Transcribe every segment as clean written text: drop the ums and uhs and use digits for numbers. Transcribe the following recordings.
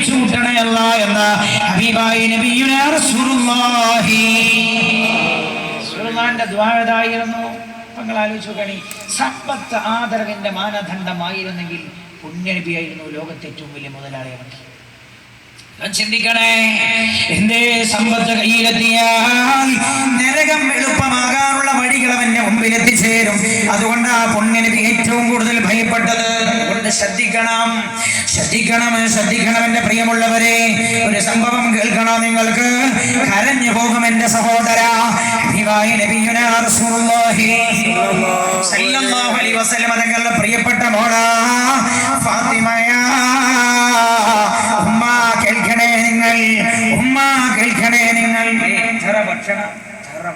കഴിച്ചു കൂട്ടണയല്ല എന്ന് ഹബീബായ നബിയുനാ റസൂലുള്ളാഹി റസൂലുള്ളാഹിന്റെ ദുആ ഏതായിരുന്നു? നിങ്ങൾ ആലോചിച്ച് നോക്കണി. സമ്പത്ത് ആദരവിന്റെ മാനദണ്ഡമായിരുന്നെങ്കിൽ പുണ്യനബിയായിരുന്നു ലോകത്തെ ഏറ്റവും വലിയ മുതലാളിയാണെങ്കിൽ. ചിന്തിക്കണേ, എന്തേ സമ്പത്ത് കയ്യിലെത്തിയാൽ നരകം എളുപ്പമാകാനുള്ള വഴികൾ അവന്റെ മുമ്പിൽ എത്തിച്ചേരും. അതുകൊണ്ട് ആ പുണ്യനബി ഏറ്റവും കൂടുതൽ ഭയപ്പെട്ടത്. അതുകൊണ്ട് ശ്രദ്ധിക്കണം, ശ്രദ്ധിക്കണം, ശ്രദ്ധിക്കണം എന്റെ പ്രിയമുള്ളവരെ. ഒരു സംഭവം കേൾക്കണം നിങ്ങൾക്ക്. കരഞ്ഞു പോകും എന്റെ സഹോദര. നബിയുനാ റസൂലുള്ളാഹി സ്വല്ലല്ലാഹു അലൈഹി വസല്ലം തങ്ങളുടെ പ്രിയപ്പെട്ട മോളാ ഫാത്തിമയാ. ഉമ്മ കേൾക്കണേ നിങ്ങൾ, ഉമ്മ കേൾക്കണേ നിങ്ങൾ.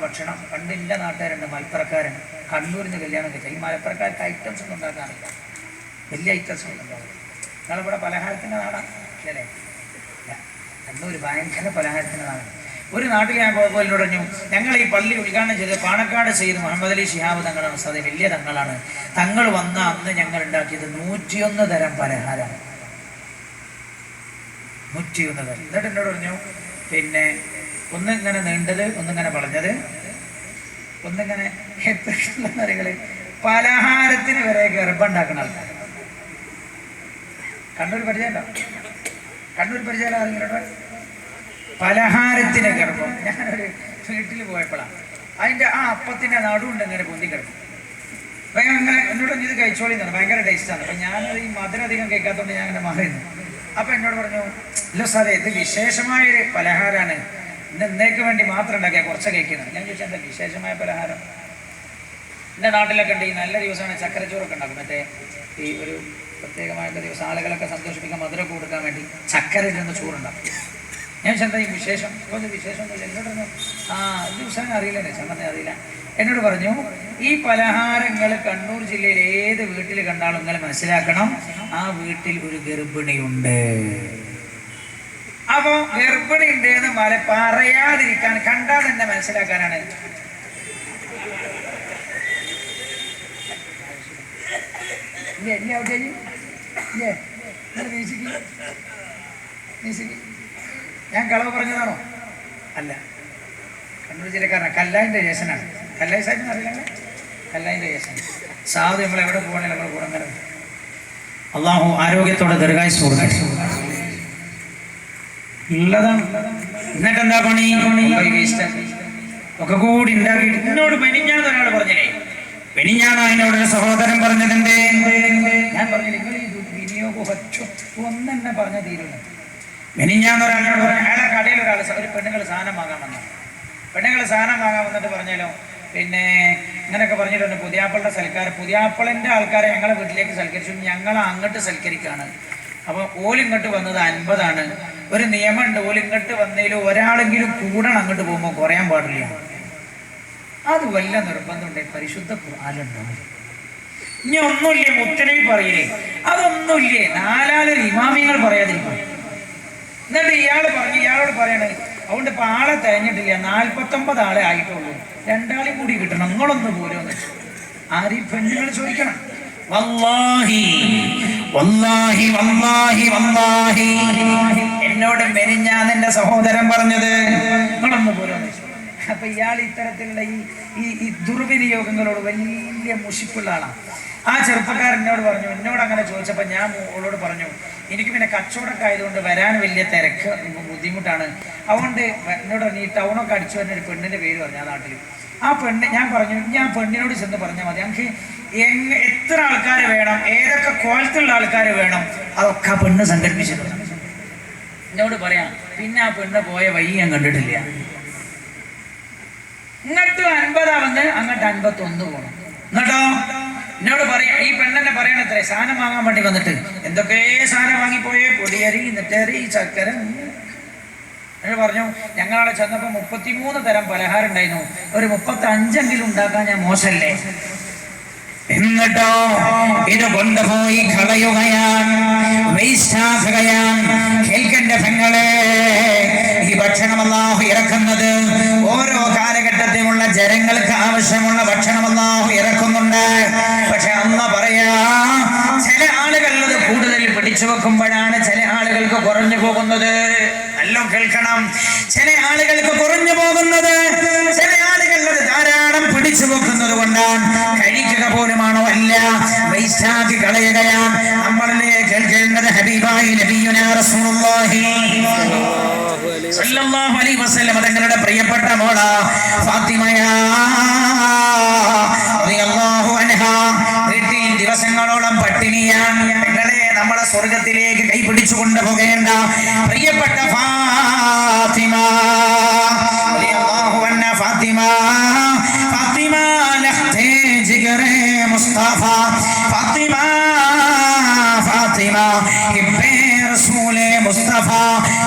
ഭക്ഷണം പണ്ട് എൻ്റെ നാട്ടുകാരുണ്ട്, മലപ്പുറക്കാരൻ. കണ്ണൂരിൽ നിന്ന് കല്യാണം കഴിച്ചാൽ ഈ മലപ്പുറക്കാർക്ക് ഐറ്റംസ് ഒന്നും ഉണ്ടാക്കാറില്ല, വലിയ ഐറ്റംസ് ഒന്നും ഉണ്ടാവില്ല. നിങ്ങളിവിടെ പലഹാരത്തിൻ്റെ നാടാണ് അല്ലേ? കണ്ണൂർ ഭയങ്കര പലഹാരത്തിൻ്റെ നാടാണ്. ഒരു നാട്ടിൽ ഞാൻ പോയപ്പോൾ എന്നോട് പറഞ്ഞു, ഞങ്ങൾ ഈ പള്ളി ഉദ്ഘാടനം ചെയ്ത് പാണക്കാട് ചെയ്ത് മുഹമ്മദ് അലി ശിഹാബ് തങ്ങളാണ് ഉസ്താദ്, വലിയ തങ്ങളാണ്. തങ്ങൾ വന്ന അന്ന് ഞങ്ങൾ ഉണ്ടാക്കിയത് 101 തരം പലഹാരമാണ്. 101 തരം. എന്നിട്ട് എന്നോട് പറഞ്ഞു, പിന്നെ ഒന്നിങ്ങനെ നീണ്ടത്, ഒന്നിങ്ങനെ വളഞ്ഞത്, ഒന്നിങ്ങനെ എത്ര അറികള് പലഹാരത്തിന് വരെ ഗർഭമുണ്ടാക്കുന്ന ആൾക്കാർ. കണ്ണൂർ പരിചയമുണ്ടോ? കണ്ണൂർ പരിചയമല്ല അറിഞ്ഞിട്ടോ? പലഹാരത്തിന് ഗർഭം. ഞാനൊരു വീട്ടിൽ പോയപ്പോഴാണ് അതിൻ്റെ ആ അപ്പത്തിൻ്റെ നടുവുണ്ട് ഇങ്ങനെ പൊന്തി കിടക്കും. അപ്പം ഞാൻ അങ്ങനെ എന്നോട് ഇത് കഴിച്ചോളി എന്നാണ്, ഭയങ്കര ടേസ്റ്റാണ്. അപ്പം ഞാനത് ഈ മധുരം അധികം കഴിക്കാത്തതുകൊണ്ട് ഞാൻ അങ്ങനെ മാറിയിരുന്നു. അപ്പം എന്നോട് പറഞ്ഞു, ഇല്ല സാറേ ഇത് വിശേഷമായൊരു പലഹാരമാണ്, ഇന്നേക്ക് വേണ്ടി മാത്രം ഉണ്ടാക്കിയാൽ കുറച്ച് കഴിക്കുന്നത്. ഞാൻ ചോദിച്ചാൽ എന്താ വിശേഷമായ പലഹാരം? എൻ്റെ നാട്ടിലൊക്കെ ഉണ്ട്, ഈ നല്ല ദിവസമാണ് ചക്കരച്ചോറൊക്കെ ഉണ്ടാക്കും. മറ്റേ ഈ ഒരു പ്രത്യേകമായിട്ട് ദിവസം ആളുകളൊക്കെ സന്തോഷിപ്പിക്കാൻ മധുരമൊക്കെ കൊടുക്കാൻ വേണ്ടി ചക്കര ഇരുന്ന് ചോറുണ്ടാക്കും. ഞാൻ ചെന്താ ഈ വിശേഷം? അപ്പോൾ വിശേഷമൊന്നുമില്ല. എന്നോട് പറഞ്ഞു, ദിവസം അറിയില്ലേ? ചമ്മന്നെ അറിയില്ല. എന്നോട് പറഞ്ഞു, ഈ പലഹാരങ്ങൾ കണ്ണൂർ ജില്ലയിൽ ഏത് വീട്ടിൽ കണ്ടാലും നിങ്ങൾ മനസ്സിലാക്കണം, ആ വീട്ടിൽ ഒരു ഗർഭിണിയുണ്ട്. അപ്പോൾ ഗർഭിണി ഉണ്ട് എന്ന് പറയാതിരിക്കാൻ, കണ്ടാൽ തന്നെ മനസ്സിലാക്കാനാണ്. ഞാൻ കളവ് പറഞ്ഞതാണോ? അല്ല, കണ്ണൂർ ജില്ലക്കാരനാണ്, കല്ലായിൻ്റെ ജേസനാണ്. കല്ലായി സാഹിബ് അറിയില്ല? കല്ലായിൻ്റെ ജേസൻ സാധു. നമ്മളെവിടെ പോകണേ നമ്മൾ കൂടെ അങ്ങനെ. അള്ളാഹു ആരോഗ്യത്തോടെ ദീർഘായുസ്സ് കൊടുക്കട്ടെ. ഉള്ളതാണ്. എന്നിട്ട് എന്താ പണി? ഒക്കെ കൂടി ഉണ്ടാക്കിയിട്ട് എന്നോട് പെനിഞ്ഞാന്ന് ഒരാൾ പറഞ്ഞില്ലേ? പെനിഞ്ഞാന്ന് എന്നോടൊരു സഹോദരൻ പറഞ്ഞതിൻ്റെ ഞാൻ പറഞ്ഞില്ല, നിങ്ങൾ ഈ വിനിയോഗം ഒന്നെന്നെ പറഞ്ഞാൽ തീരുന്നു. പെനിഞ്ഞാന്ന് ഒരാളോട് പറഞ്ഞു, അയാളെ കടയിൽ ഒരു പെണ്ണുങ്ങൾ സാധനം വാങ്ങാൻ വന്നു. പെണ്ണുങ്ങൾ സാധനം വാങ്ങാൻ വന്നിട്ട് പറഞ്ഞാലോ, പിന്നെ ഇങ്ങനെയൊക്കെ പറഞ്ഞിട്ടുണ്ട്, പുതിയാപ്പളുടെ സൽക്കാരം, പുതിയാപ്പളിൻ്റെ ആൾക്കാരെ ഞങ്ങളെ വീട്ടിലേക്ക് സൽക്കരിച്ചു, ഞങ്ങളെ അങ്ങോട്ട് സൽക്കരിക്കുകയാണ്. അപ്പോൾ ഓലിങ്ങോട്ട് വന്നത് 50ആണ്. ഒരു നിയമമുണ്ട്, ഓലിങ്ങോട്ട് വന്നതിൽ ഒരാളെങ്കിലും കൂടണം, അങ്ങോട്ട് പോകുമ്പോൾ കുറയാൻ പാടില്ല. അത് വല്ല നിർബന്ധമുണ്ട്, പരിശുദ്ധ ഖുർആനിലുണ്ടോ? ഇനി ഒന്നുമില്ലേ, മുത്തനബി പറയില്ലേ? അതൊന്നുമില്ലേ, നാലാളൊരു ഇമാമിങ്ങൾ പറയാതിരിക്കും. എന്നിട്ട് ഇയാളോട് പറയണേ, അതുകൊണ്ട് ഇപ്പം ആളെ തിരഞ്ഞിട്ടില്ല, 49 ആളെ ആയിട്ടുള്ളൂ, 2 ആളെയും കൂടി കിട്ടണം, നിങ്ങളൊന്ന് പോരുമെന്ന് ആരും പെണ്ണുങ്ങൾ ചോദിക്കണം. വല്ലാഹി വല്ലാഹി വല്ലാഹി വല്ലാഹി എന്നോട് മെനിഞ്ഞാന്ന് എൻ്റെ സഹോദരൻ പറഞ്ഞത്, നിങ്ങളൊന്ന് പോരുമെന്ന്. അപ്പൊ ഇയാൾ ഇത്തരത്തിലുള്ള ഈ ദുർവിനിയോഗങ്ങളോട് വലിയ മുഷിപ്പുള്ള ആളാണ്. ആ ചെറുപ്പക്കാരനോട് പറഞ്ഞു, എന്നോട് അങ്ങനെ ചോദിച്ചപ്പോൾ ഞാൻ ഓളോട് പറഞ്ഞു, എനിക്ക് പിന്നെ കച്ചവടമൊക്കെ ആയതുകൊണ്ട് വരാൻ വലിയ തിരക്ക് ബുദ്ധിമുട്ടാണ്, അതുകൊണ്ട് എന്നോട് ഈ ടൗണൊക്കെ അടിച്ചു വരുന്ന ഒരു പെണ്ണിൻ്റെ പേര് പറഞ്ഞു ആ നാട്ടിൽ. ആ പെണ്ണ് ഞാൻ പറഞ്ഞു, ഞാൻ പെണ്ണിനോട് ചെന്ന് പറഞ്ഞാൽ മതി, ഞങ്ങൾക്ക് എത്ര ആൾക്കാർ വേണം, ഏതൊക്കെ ക്വാളിറ്റിയുള്ള ആൾക്കാർ വേണം, അതൊക്കെ ആ പെണ്ണ് സംഘടിപ്പിച്ചത് എന്നോട് പറയാം. പിന്നെ ആ പെണ്ണ് പോയ വഴി ഞാൻ കണ്ടിട്ടില്ല. ഇങ്ങോട്ട് 50 വന്ന് അങ്ങോട്ട് 51 പോകണം. എന്നിട്ടോ എന്നോട് പറയാ, ഈ പെണ്ണെന്നെ പറയണത്രേ, സാധനം വാങ്ങാൻ വേണ്ടി വന്നിട്ട് എന്തൊക്കെ സാധനം വാങ്ങിപ്പോയേ, പൊടിയരി, നെറ്റരി, ചക്കര. എന്നോട് പറഞ്ഞു, ഞങ്ങളവിടെ ചെന്നപ്പോൾ 33 തരം പലഹാരം ഉണ്ടായിരുന്നു, ഒരു 35 ഉണ്ടാക്കാൻ ഞാൻ മോശമല്ലേ? എന്നിട്ടോ ഇത് കൊണ്ടുപോയി കളയുകയാണ്, വേസ്റ്റാക്കുകയാണ്. കേൾക്കന്റെ പെങ്ങളെ, ഈ ഭക്ഷണം അല്ലാഹു ഇറക്കുന്നത് ഓരോ കാലഘട്ടത്തിലുള്ള ജനങ്ങൾക്ക് ആവശ്യമുള്ള ഭക്ഷണം അല്ലാഹു ഇറക്കുന്നുണ്ട്. പക്ഷെ അന്ന് പറയാ, ചില ആളുകൾ അത് കൂടുതൽ പിടിച്ചു വെക്കുമ്പോഴാണ് ചില ആളുകൾ ആളുകൾക്ക് കുറഞ്ഞു പോകുന്നത്, നല്ല കേൾക്കണം, ചില ആളുകൾക്ക് കുറഞ്ഞു പോകുന്നത്, ചില ആളുകൾ അത് ധാരാളം പിടിച്ചു വെക്കുന്നത് കൊണ്ടാണ്. കഴിക്കുക പോലുമാണോ? അല്ല, വൈശാഖി കളയുകയാണ്. നമ്മളിലെ കേൾക്കേണ്ടത് ഹബീബായി നബിയുനാ റസൂലുള്ളാഹി സല്ലല്ലാഹു അലൈഹി വസല്ലം തങ്ങളുടെ പ്രിയപ്പെട്ട മോള ഫാത്തിമയാ റളിയല്ലാഹു അൻഹാ വീട്ടിൽ ദിവസങ്ങളോളം പട്ടിണിയാണ്. നിങ്ങളെ നമ്മളെ സ്വർഗത്തിലേക്ക് കൈപിടിച്ചു കൊണ്ടുപോകേണ്ട പ്രിയപ്പെട്ട ഫാത്തിമ റളിയല്ലാഹു അൻഹാ, ഫാത്തിമ ഫാത്തിമ ലഖ്തേ ജിഗറേ മുസ്തഫ, ഫാത്തിമ ഫാത്തിമ ഹിബ്ബേ റസൂലേ മുസ്തഫ,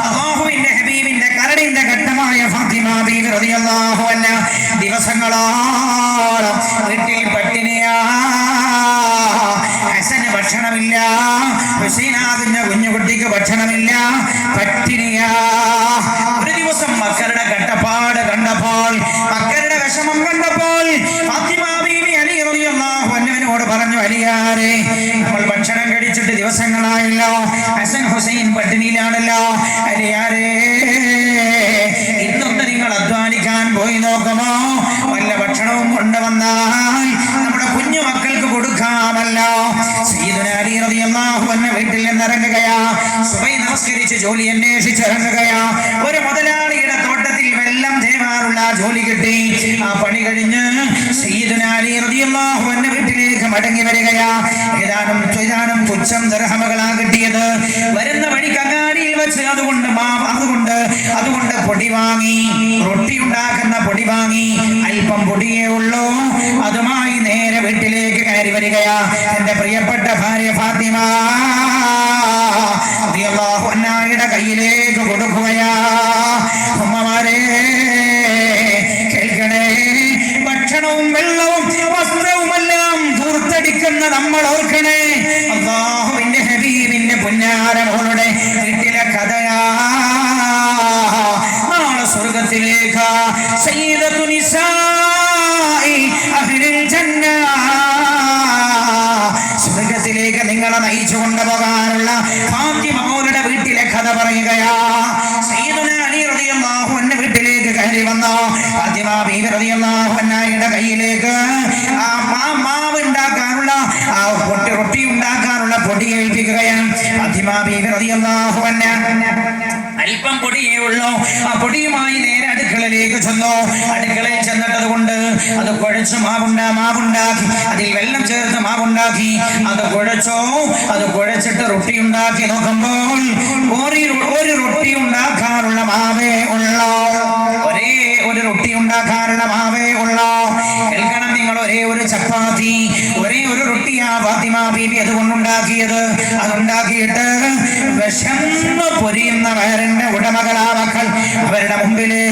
അല്ലാഹുവിന്റെ ഹബീബിന്റെ കരടിന്റെ ഘട്ടമായ ഫാത്തിമ ബീവി റളിയല്ലാഹു അൻഹാ ദിവസങ്ങളോളം വീട്ടിൽ പട്ടിണിയാ. ഹസന് ഭക്ഷണമില്ല, ഹുസൈനാകുന്ന കുഞ്ഞുകുട്ടിക്ക് ഭക്ഷണമില്ല, പട്ടിണിയാ. ഒരു ദിവസം മക്കളുടെ കട്ടപ്പാട് കണ്ടപ്പോൾ, മക്കളുടെ വിഷമം കണ്ടപ്പോൾ ഫാത്തിമ ബീവി അലി റളിയല്ലാഹു അൻഹുവിനോട് പറഞ്ഞു, അലിയാരെ, നമ്മൾ ഭക്ഷണം കഴിച്ചിട്ട് ദിവസങ്ങളായല്ലോ, ഹസൻ ഹുസൈൻ പട്ടിണിയിലാണല്ലോ, അലിയാരെ ഇന്നൊന്ന് നിങ്ങൾ അധ്വാനിക്കാൻ പോയി നോക്കുമോ? വല്ല ഭക്ഷണവും കൊണ്ടുവന്നാൽ നമ്മുടെ കുഞ്ഞു മക്കൾക്ക് കൊടുക്കാമല്ലോ. സയ്യിദുനാ അലി റളിയല്ലാഹു അൻഹു വീട്ടിൽ നിന്ന് ഇറങ്ങുകയാ, സുബഹി നമസ്കരിച്ച് ജോലി അന്വേഷിച്ച് ഇറങ്ങുകയാ. ഒരു മുതലാളിയുടെ തോട്ടത്തിൽ വെള്ളം തേവാനുള്ള ജോലി കിട്ടി. ആ പണി കഴിഞ്ഞ് സയ്യിദുനാ അലി റളിയല്ലാഹു അൻഹു വീട്ടിലേക്ക് മടങ്ങി വരികയാ. ഏതാനും തുച്ഛം ദിർഹമുകളാ കിട്ടിയത്. വരുന്ന വഴിക്ക് അങ്ങാടിയിൽ വെച്ച് അതുകൊണ്ട് പൊടി വാങ്ങി, റൊട്ടി ഉണ്ടാക്കുന്ന പൊടി വാങ്ങി, അല്പം പൊടിയേ ഉള്ളൂ, അതുമായി നേരെ വീട്ടിലേക്ക് കയറി വരികയാ. എന്റെ പ്രിയപ്പെട്ട ഭാര്യ ഫാത്തിമ റളിയല്ലാഹു അൻഹയുടെ കയ്യിലേക്ക് കൊടുക്കുകയാ. ഉമ്മമാരെ കേൾക്കണേ, ഭക്ഷണവും വെള്ളവും വസ്ത്രവുമെല്ലാം ധൂർത്തടിക്കുന്ന നമ്മൾ ഓർക്കണേ, അല്ലാഹുവിന്റെ ഹബീബിന്റെ പുന്നാരമോളുടെ വീട്ടിലെ കഥയാ. നാളെ സ്വർഗത്തിലേക്ക് സയ്യിദത്തു നിസാഇ അഹ്ലിൽ ജന്ന, സ്വർഗത്തിലേക്ക് നിങ്ങളെ നയിച്ചു കൊണ്ടുപോകാനുള്ള ഫാത്തിമ മോളുടെ വീട്ടിലെ കഥ പറയുകയാ. സയ്യിദുനാ അലി റളിയല്ലാഹു അൻഹു വീട്ടിലേക്ക് കയറി വന്നു. ഫാത്തിമ ബീവി റളിയല്ലാഹു അൻഹയുടെ കയ്യിലേക്ക് ആ മാവ് ഉണ്ടാക്കാനുള്ള, ആ റൊട്ടി ഉണ്ടാക്കാനുള്ള പൊടി ഏൽപ്പിക്കുകയാണ്. ഫാത്തിമ ബീവി റളിയല്ലാഹു അൻഹ അല്പം പൊടിയേ ഉള്ളൂ, ആ പൊടിയുമായി നേരെ അടുക്കളയിലേക്ക് ചെന്നു. അടുക്കളയിൽ ചെന്നിട്ടത് കൊണ്ട് അത് കുഴച്ച് മാവുണ്ടാക്കി, അതിൽ വെള്ളം ചേർത്ത് മാവുണ്ടാക്കി, അത് കുഴച്ചിട്ട് റൊട്ടി ഉണ്ടാക്കി നോക്കുമ്പോൾ ഒരു റൊട്ടി ഉണ്ടാക്കാനുള്ള മാവേ ഉള്ളോ, ഒരേ ഒരു റൊട്ടി ഉണ്ടാക്കാനുള്ള മാവേ ഉള്ളോ. കേൾക്കണം നിങ്ങൾ, ഒരേ ഒരു ചപ്പാത്തി, ഒരേ ഒരു റൊട്ടിയാ ഫാത്തിമ ബീവി അതുകൊണ്ടുണ്ടാക്കിയത്. അതുണ്ടാക്കിയിട്ട് വിശന്ന് പൊരിയുന്ന വയറിന്റെ ഉടമകളാ മക്കൾ അവരുടെ മുമ്പിലേ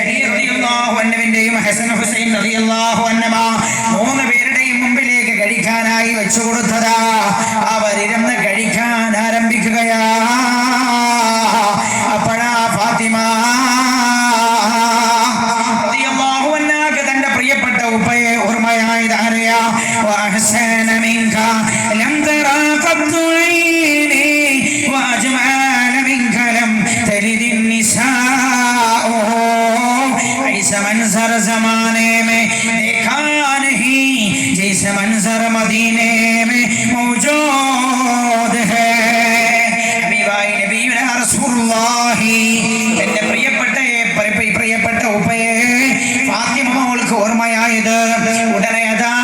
അലി റളിയല്ലാഹു അൻഹുവിന്റെയും ഹസൻ ഹുസൈൻ റളിയല്ലാഹു അൻഹുമാ മൂന്ന് പേരുടെയും മുമ്പിലേക്ക് കഴിക്കാനായി വെച്ചു കൊടുത്തതാ. അവരിരുന്ന് കഴിക്കാൻ ആരംഭിക്കുകയാ. അപ്പോഴാ ഫാത്തിമ റളിയല്ലാഹു അൻഹക്ക് തന്റെ പ്രിയപ്പെട്ട ഉപ്പയെ ഓർമ്മയായത് അറിയാ. വഅഹ്സന മിൻക ലം തറാ ഖത്തു ഐനി വഅജ്മല മിൻക ലം തലിദ് النساء ऐसा मंजर ज़माने में देखा नहीं जैसे मंजर मदीने में मौजूद है. ഹബീബായ നബിയുനാ റസൂലുള്ളാഹി എന്റെ പ്രിയപ്പെട്ട ഉപ്പയെ ഫാത്തിമ മോൾക്ക് ഓർമ്മയായത് ഉടനെ അതാ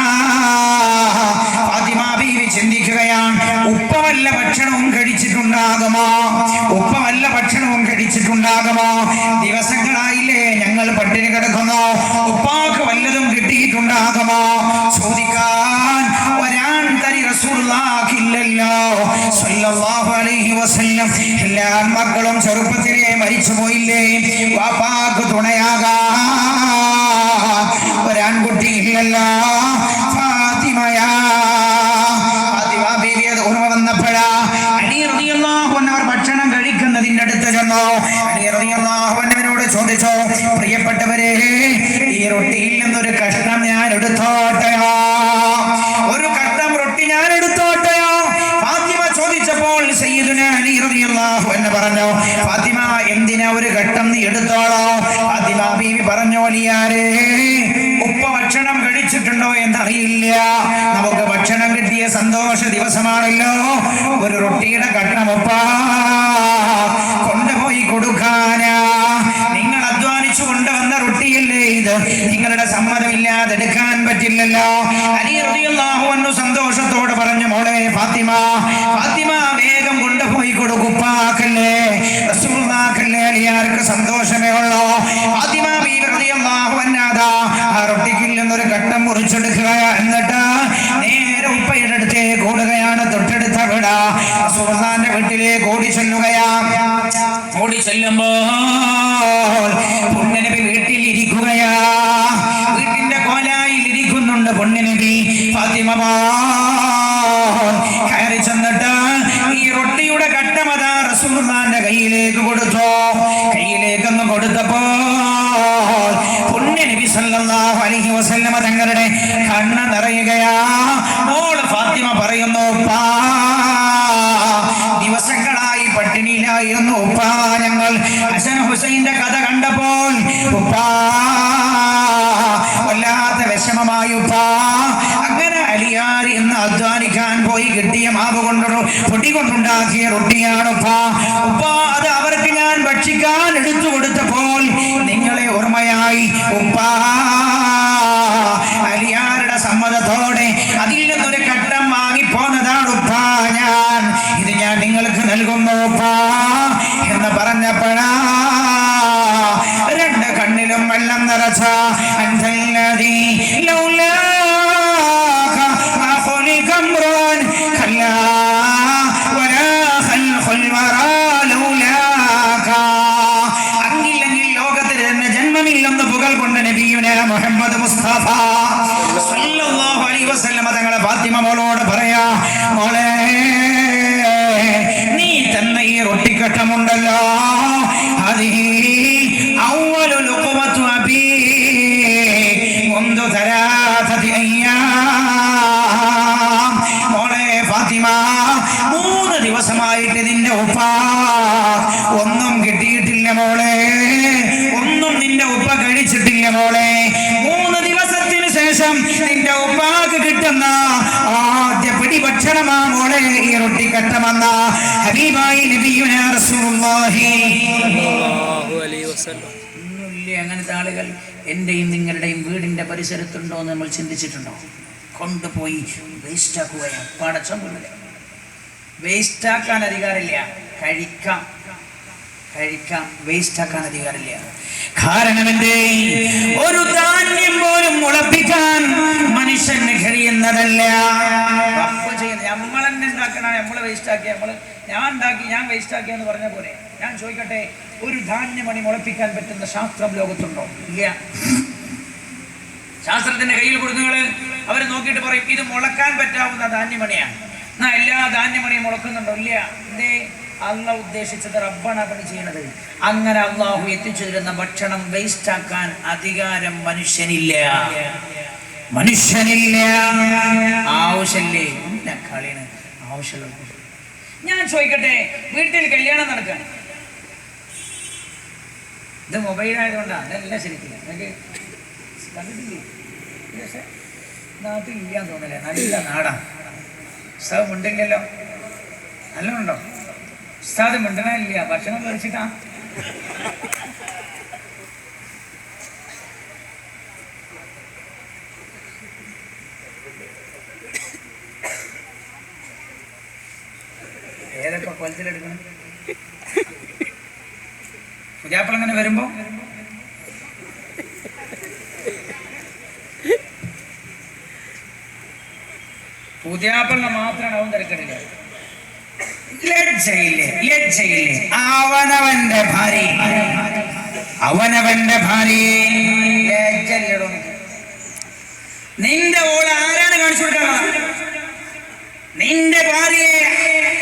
ഫാത്തിമ ബീവി ചിന്തിക്കുകയാണ്, ഉപ്പ വല്ല ഭക്ഷണവും കഴിച്ചിട്ടുണ്ടാകുമോ? ദിവസങ്ങളായില്ലേ ഞങ്ങൾ പട്ടിണി കിടക്കുന്നു, ഉപ്പാക്ക് വല്ലതും കിട്ടിയിട്ടുണ്ടാകുമോ? ചോദിക്കാൻ ഒരാൺ തരി റസൂലുള്ളാഹില്ലല്ലോ സ്വല്ലല്ലാഹു അലൈഹി വസല്ലം. എല്ലാ മക്കളും ചെറുപ്പത്തിലേ മരിച്ചു പോയില്ലേ? വാപ്പാക്ക് തുണയാകാൻ ഒരാൺകുട്ടി ഇല്ലല്ലോ. ഫാത്തിമയാ ബീവി അത് ഓർമ്മ വന്നപ്പോഴാ അലി റളിയല്ലാഹു അൻഹു അവർ ഭക്ഷണം കഴിക്കുന്നതിന്റെ അടുത്ത് ചെന്നു. അലി റളിയല്ലാഹു അൻഹുവിനോട് ചോദിച്ചു, പ്രിയപ്പെട്ടവരെ, ഈ റൊട്ടിയിൽ നിന്നൊരു കഷ്ണം ഞാൻ എടുത്തോട്ടെയോ? ഒരു കഷ്ണം റൊട്ടി ഞാൻ എടുത്തോട്ടെയോ? ഫാത്തിമ ചോദിച്ചപ്പോൾ സയ്യിദുനാ അലി റളിയല്ലാഹു അൻഹു പറഞ്ഞു, ഫാത്തിമ എന്തിനാ ഒരു ഘട്ടം നീ എടുത്തോളോ? ഫാത്തിമ ബീവി പറഞ്ഞു, അലിയാരേ, ഉപ്പ ഭക്ഷണം കഴിച്ചിട്ടുണ്ടോ എന്നറിയില്ല. നമുക്ക് ഭക്ഷണം കിട്ടിയ സന്തോഷ ദിവസമാണല്ലോ. ഒരു റൊട്ടിയുടെ ഘട്ടം ഉപ്പ കൊണ്ടുപോയി കൊടുക്കാനാ. നിങ്ങൾ അധ്വാനിച്ചു കൊണ്ടുവന്ന റൊട്ടിയല്ലേ ഇത്, നിങ്ങളുടെ സമ്മതമില്ലാതെ എടുക്കാൻ പറ്റില്ലല്ലോ. അലി റളിയല്ലാഹു അൻഹു സന്തോഷത്തോടെ പറഞ്ഞു, മോളെ ഫാത്തിമ, ഫാത്തിമ വേഗം കൊണ്ടുപോയി കൊടുക്കുപ്പാക്കല്ലേ, റസൂലുള്ളാഹിക്കല്ലേ അലിയാർക്ക് സന്തോഷമേ ഉള്ളൂ. ഫാത്തിമ ബീവി റളിയല്ലാഹു അൻഹാ ആ റൊട്ടിക്കിൽ നിന്നൊരു ഘട്ടം മുറിച്ചെടുക്കുക, എന്നിട്ട് നേരെ ഉപ്പയുടെ അടുത്തേക്ക് ഓടുകയാണ്. തൊട്ടടുത്ത വീട് റസൂലുള്ളാഹിന്റെ വീട്ടിലേക്ക് ഓടി ചെല്ലുകയാ. ഓടി ചെല്ലുമ്പോൾ പൊന്നുനബി വീട്ടിലിരിക്കുകയാ. വീട്ടിന്റെ കോലായിൽ ഇരിക്കുന്നുണ്ട് പൊന്നുനബി. ഫാത്തിമ കയറി ചെന്നിട്ട് ഈ റൊട്ടിയുടെ ഘട്ടം അതാ റസൂലുള്ളാഹിന്റെ കയ്യിലേക്ക് കൊടുത്തു. കയ്യിലേക്കൊന്ന് കൊടുത്തപ്പോൾ പൊന്നുനബി സല്ലല്ലാഹു അലൈഹി വസല്ലമ തങ്ങളുടെ കണ്ണ് നിറയുകയാ. മോൾ ഫാത്തിമ പറയുന്നു, ഉപ്പാ ദിവസങ്ങളായി പട്ടിണിയിലായിരുന്നു ഉപ്പാ. ഞങ്ങൾ ഹസൻ ഹുസൈന്റെ കഥ കണ്ടപ്പോൾ ഉപ്പാ വല്ലാത്ത വിഷമമായി ഉപ്പാ. അങ്ങനെ അലിയാർ ഇന്ന് അധ്വാനിക്കാൻ പോയി കിട്ടിയ മാവ് കൊണ്ടൊരു പൊടി കൊണ്ടുണ്ടാക്കിയ റൊട്ടിയാണ് ഉപ്പാ. ഉപ്പാ അത് അവർക്ക് ഞാൻ ഭക്ഷിക്കാൻ എടുത്തു കൊടുത്തപ്പോൾ നിങ്ങളെ ഓർമ്മയായി ഉപ്പാ. അലിയാരുടെ സമ്മതത്തോടെ അതിൽ നിന്നൊരു ഘട്ടം വാങ്ങിപ്പോന്നതാണ് ഉപ്പാ ഞാൻ. ഇത് ഞാൻ നിങ്ങൾക്ക് നൽകുന്നു ഉപ്പാ എന്ന് പറഞ്ഞപ്പോഴാ രണ്ട് കണ്ണിലും വെള്ളം നിറച്ച അൻതല്ലദീ ലൗലാക അഖ്ലിക അംറൻ കല്ലാ വലാ ഖൽഖുൽ വറാ ലൗലാക. അങ്ങില്ലെങ്കിൽ ലോകത്തിൽ തന്നെ ജന്മമില്ലെന്ന് പുകൾ കൊണ്ട് നബിയുനാ മുഹമ്മദ് മുസ്തഫ സല്ലല്ലാഹു അലൈഹി വസല്ലം തങ്ങളെ ഫാത്തിമ മോളോട് പറയാ, മോളെ നീ തന്നെ ഈ റൊട്ടിക്കട്ടമുണ്ടല്ലോ, ഹദിഹി അവ്വലു ലുഖ്മതു അബീ മുൻദു തലാസതി അയ്യാം. മോളെ ഫാത്തിമ, 3 ദിവസമായിട്ട് നിന്റെ ഉപ്പ ഒന്നും കിട്ടിയിട്ടില്ല മോളെ, ഒന്നും നിന്റെ ഉപ്പ കഴിച്ചിട്ടില്ല മോളെ. 3 ദിവസത്തിന് ശേഷം നിന്റെ ഉപ്പാക്ക് കിട്ടുന്ന ആദ്യ പിടി ഭക്ഷണമാ മോളെ ഈ റൊട്ടിക്കട്ടമെന്ന ഹബീബായി നബിയുനാ റസൂലുള്ളാഹി സ്വല്ലല്ലാഹു അലൈഹി വസല്ലം. ഒന്നുമില്ലേ അങ്ങനത്തെ ആളുകൾ എന്റെയും നിങ്ങളുടെയും വീടിന്റെ പരിസരത്തുണ്ടോ എന്ന് നമ്മൾ ചിന്തിച്ചിട്ടുണ്ടോ? കൊണ്ടുപോയി വേസ്റ്റ് ആക്കുകയാണ്. പടച്ചൊന്നുമില്ല, വേസ്റ്റ് ആക്കാൻ അധികാരമില്ല, കഴിക്കാം വേസ്റ്റ് ആക്കാൻ അധികാരമില്ല. കാരണം എന്തേ, ഒരു ധാന്യം പോലും മുളപ്പിക്കാൻ മനുഷ്യന് കഴിയുന്നതല്ല. നമ്മൾ തന്നെ ഉണ്ടാക്കണ, നമ്മള് വേസ്റ്റ് ആക്കിയ, ഞാൻ ഉണ്ടാക്കി ഞാൻ വേസ്റ്റ് ആക്കിയെന്ന് പറഞ്ഞ പോലെ. ഞാൻ ചോദിക്കട്ടെ, ഒരു ധാന്യമണി മുളപ്പിക്കാൻ പറ്റുന്ന ശാസ്ത്രം ലോകത്തുണ്ടോ? ഇല്ല. ശാസ്ത്രത്തിന്റെ കയ്യിൽ കൊടുക്കുന്നങ്ങള് അവര് നോക്കിയിട്ട് പറയും ഇത് മുളക്കാൻ പറ്റാവുന്ന ധാന്യമണിയാണ്. എന്നാ എല്ലാ ധാന്യമണിയും മുളക്കുന്നുണ്ടോ? ഇല്ല. എന്തേ? അള്ളാഹ് ഉദ്ദേശിച്ചത് റബ്ബാണ് പണി ചെയ്യണത്. അങ്ങനെ അള്ളാഹു എത്തിച്ചു തരുന്ന ഭക്ഷണം വേസ്റ്റ് ആക്കാൻ അധികാരം മനുഷ്യനില്ല. ആവശ്യമില്ലേ? കളിയാണ് ആവശ്യമുള്ള. ഞാൻ ചോദിക്കട്ടെ, വീട്ടിൽ കല്യാണം നടക്കാൻ, ഇത് മൊബൈലായതുകൊണ്ടാണ്, അതല്ല ശരിക്കും നിങ്ങൾക്ക് കണ്ടിട്ടില്ലേ? പക്ഷെ നാട്ടിലില്ലാന്ന് തോന്നില്ല, നല്ല നാടാ. ഉസ്താദ് മിണ്ടില്ലല്ലോ, നല്ലോണ്ടോ? ഉസ്താദ് മിണ്ടണില്ല, ഭക്ഷണം കഴിച്ചിട്ടാ. ഏതൊക്കെ കൊലത്തിലെടുക്കണം? പുതിയാപ്പിള അങ്ങനെ വരുമ്പോ പുതിയാപ്പിളിനെ മാത്രമാണ് അവൻ തിരക്കിടില്ല. ലജ്ജയില്ലേ? അവനവന്റെ ഭാര്യയെ ലജ്ജല്ലോ. നിന്റെ ഓള് ആരാണ് കാണിച്ചു കൊടുക്കാനുള്ളത്? നിന്റെ ഭാര്യയെ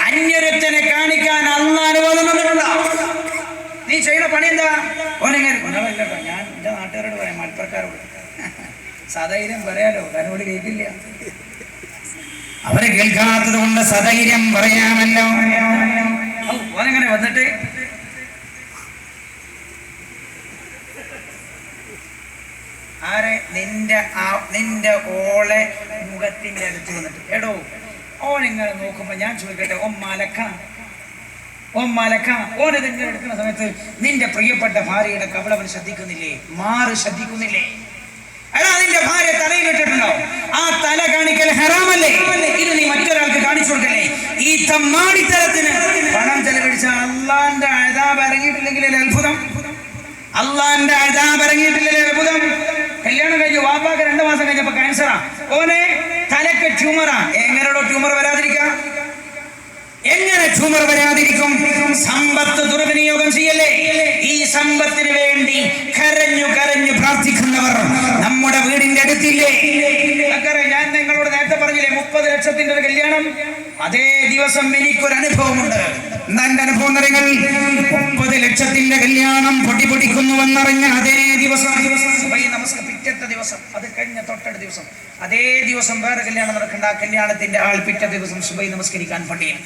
അന്യരത്തിനെ കാണിക്കാൻ അള്ളാഹ് അനുവാദം തന്നിട്ടുണ്ടോ? നീ ചെയ്യുന്ന പണി എന്താ? ഓനെങ്ങനെ ഞാൻ എന്റെ നാട്ടുകാരോട് പറയാം, മലപ്പുറക്കാരോട് സധൈര്യം പറയാലോ, തന്നോട് കേൾക്കില്ല. അവരെ കേൾക്കാത്തത് കൊണ്ട് സധൈര്യം പറയാമല്ലോ. നിന്റെ ഓളെ മുഖത്തിന്റെ അടുത്ത് വന്നിട്ട് എടോ ഓനിങ്ങനെ നോക്കുമ്പോ ഞാൻ ചോദിക്കട്ടെ ഓനിതിങ്ങനെ എടുക്കുന്ന സമയത്ത് നിന്റെ പ്രിയപ്പെട്ട ഭാര്യയുടെ കവളവൻ ശ്രദ്ധിക്കുന്നില്ലേ? ശ്രദ്ധിക്കുന്നില്ലേ? എടാ നിന്റെ ഭാര്യ തലയിലിട്ടിട്ടുണ്ടോ? ആ തല കാണിക്കൽ ഹറാമല്ലേ? ഇത് നീ മറ്റൊരാൾക്ക് കാണിച്ചു കൊടുക്കല്ലേ? ഈ തമ്മാടിത്തരത്തിന് പണം ചെലവഴിച്ച അള്ളാന്റെ അദാബ് ഇറങ്ങിയിട്ടില്ലെങ്കിൽ അത്ഭുതം. അള്ളാന്റെ അദാബ് ഇറങ്ങിയിട്ടില്ലേ അത്ഭുതം. കല്യാണം കഴിഞ്ഞു വാപ്പാക്ക് 2 മാസം കഴിഞ്ഞപ്പോ ക്യാൻസറാ, ഓനെ തലക്ക് ട്യൂമറാ. എങ്ങനെയോ ട്യൂമർ വരാതിരിക്കാം? എങ്ങനെ ട്യൂമർ വരാതിരിക്കും? സമ്പത്ത് ദുർവിനിയോഗം ചെയ്യല്ലേ? ഈ സമ്പത്തിന് വേണ്ടി കരഞ്ഞു പ്രാർത്ഥിക്കുന്നവർ നമ്മുടെ വീടിന്റെ അടുത്തില്ലേ? ഞാൻ നിങ്ങളോട് നേരത്തെ പറഞ്ഞില്ലേ 30 ലക്ഷത്തിന്റെ ഒരു കല്യാണം. അതേ ദിവസം എനിക്കൊരു അനുഭവമുണ്ട്. എന്താ എന്റെ അനുഭവം? 30 ലക്ഷത്തിന്റെ കല്യാണം പൊടിക്കുന്നുവെന്നറിഞ്ഞ അതേ ദിവസം പിറ്റത്തെ ദിവസം, അത് കഴിഞ്ഞ തൊട്ടടുത്ത ദിവസം, അതേ ദിവസം വേറെ കല്യാണം നടക്കേണ്ട. ആ കല്യാണത്തിന്റെ ആൾ പിറ്റേ ദിവസം സുബൈ നമസ്കരിക്കാൻ പള്ളിയിൽ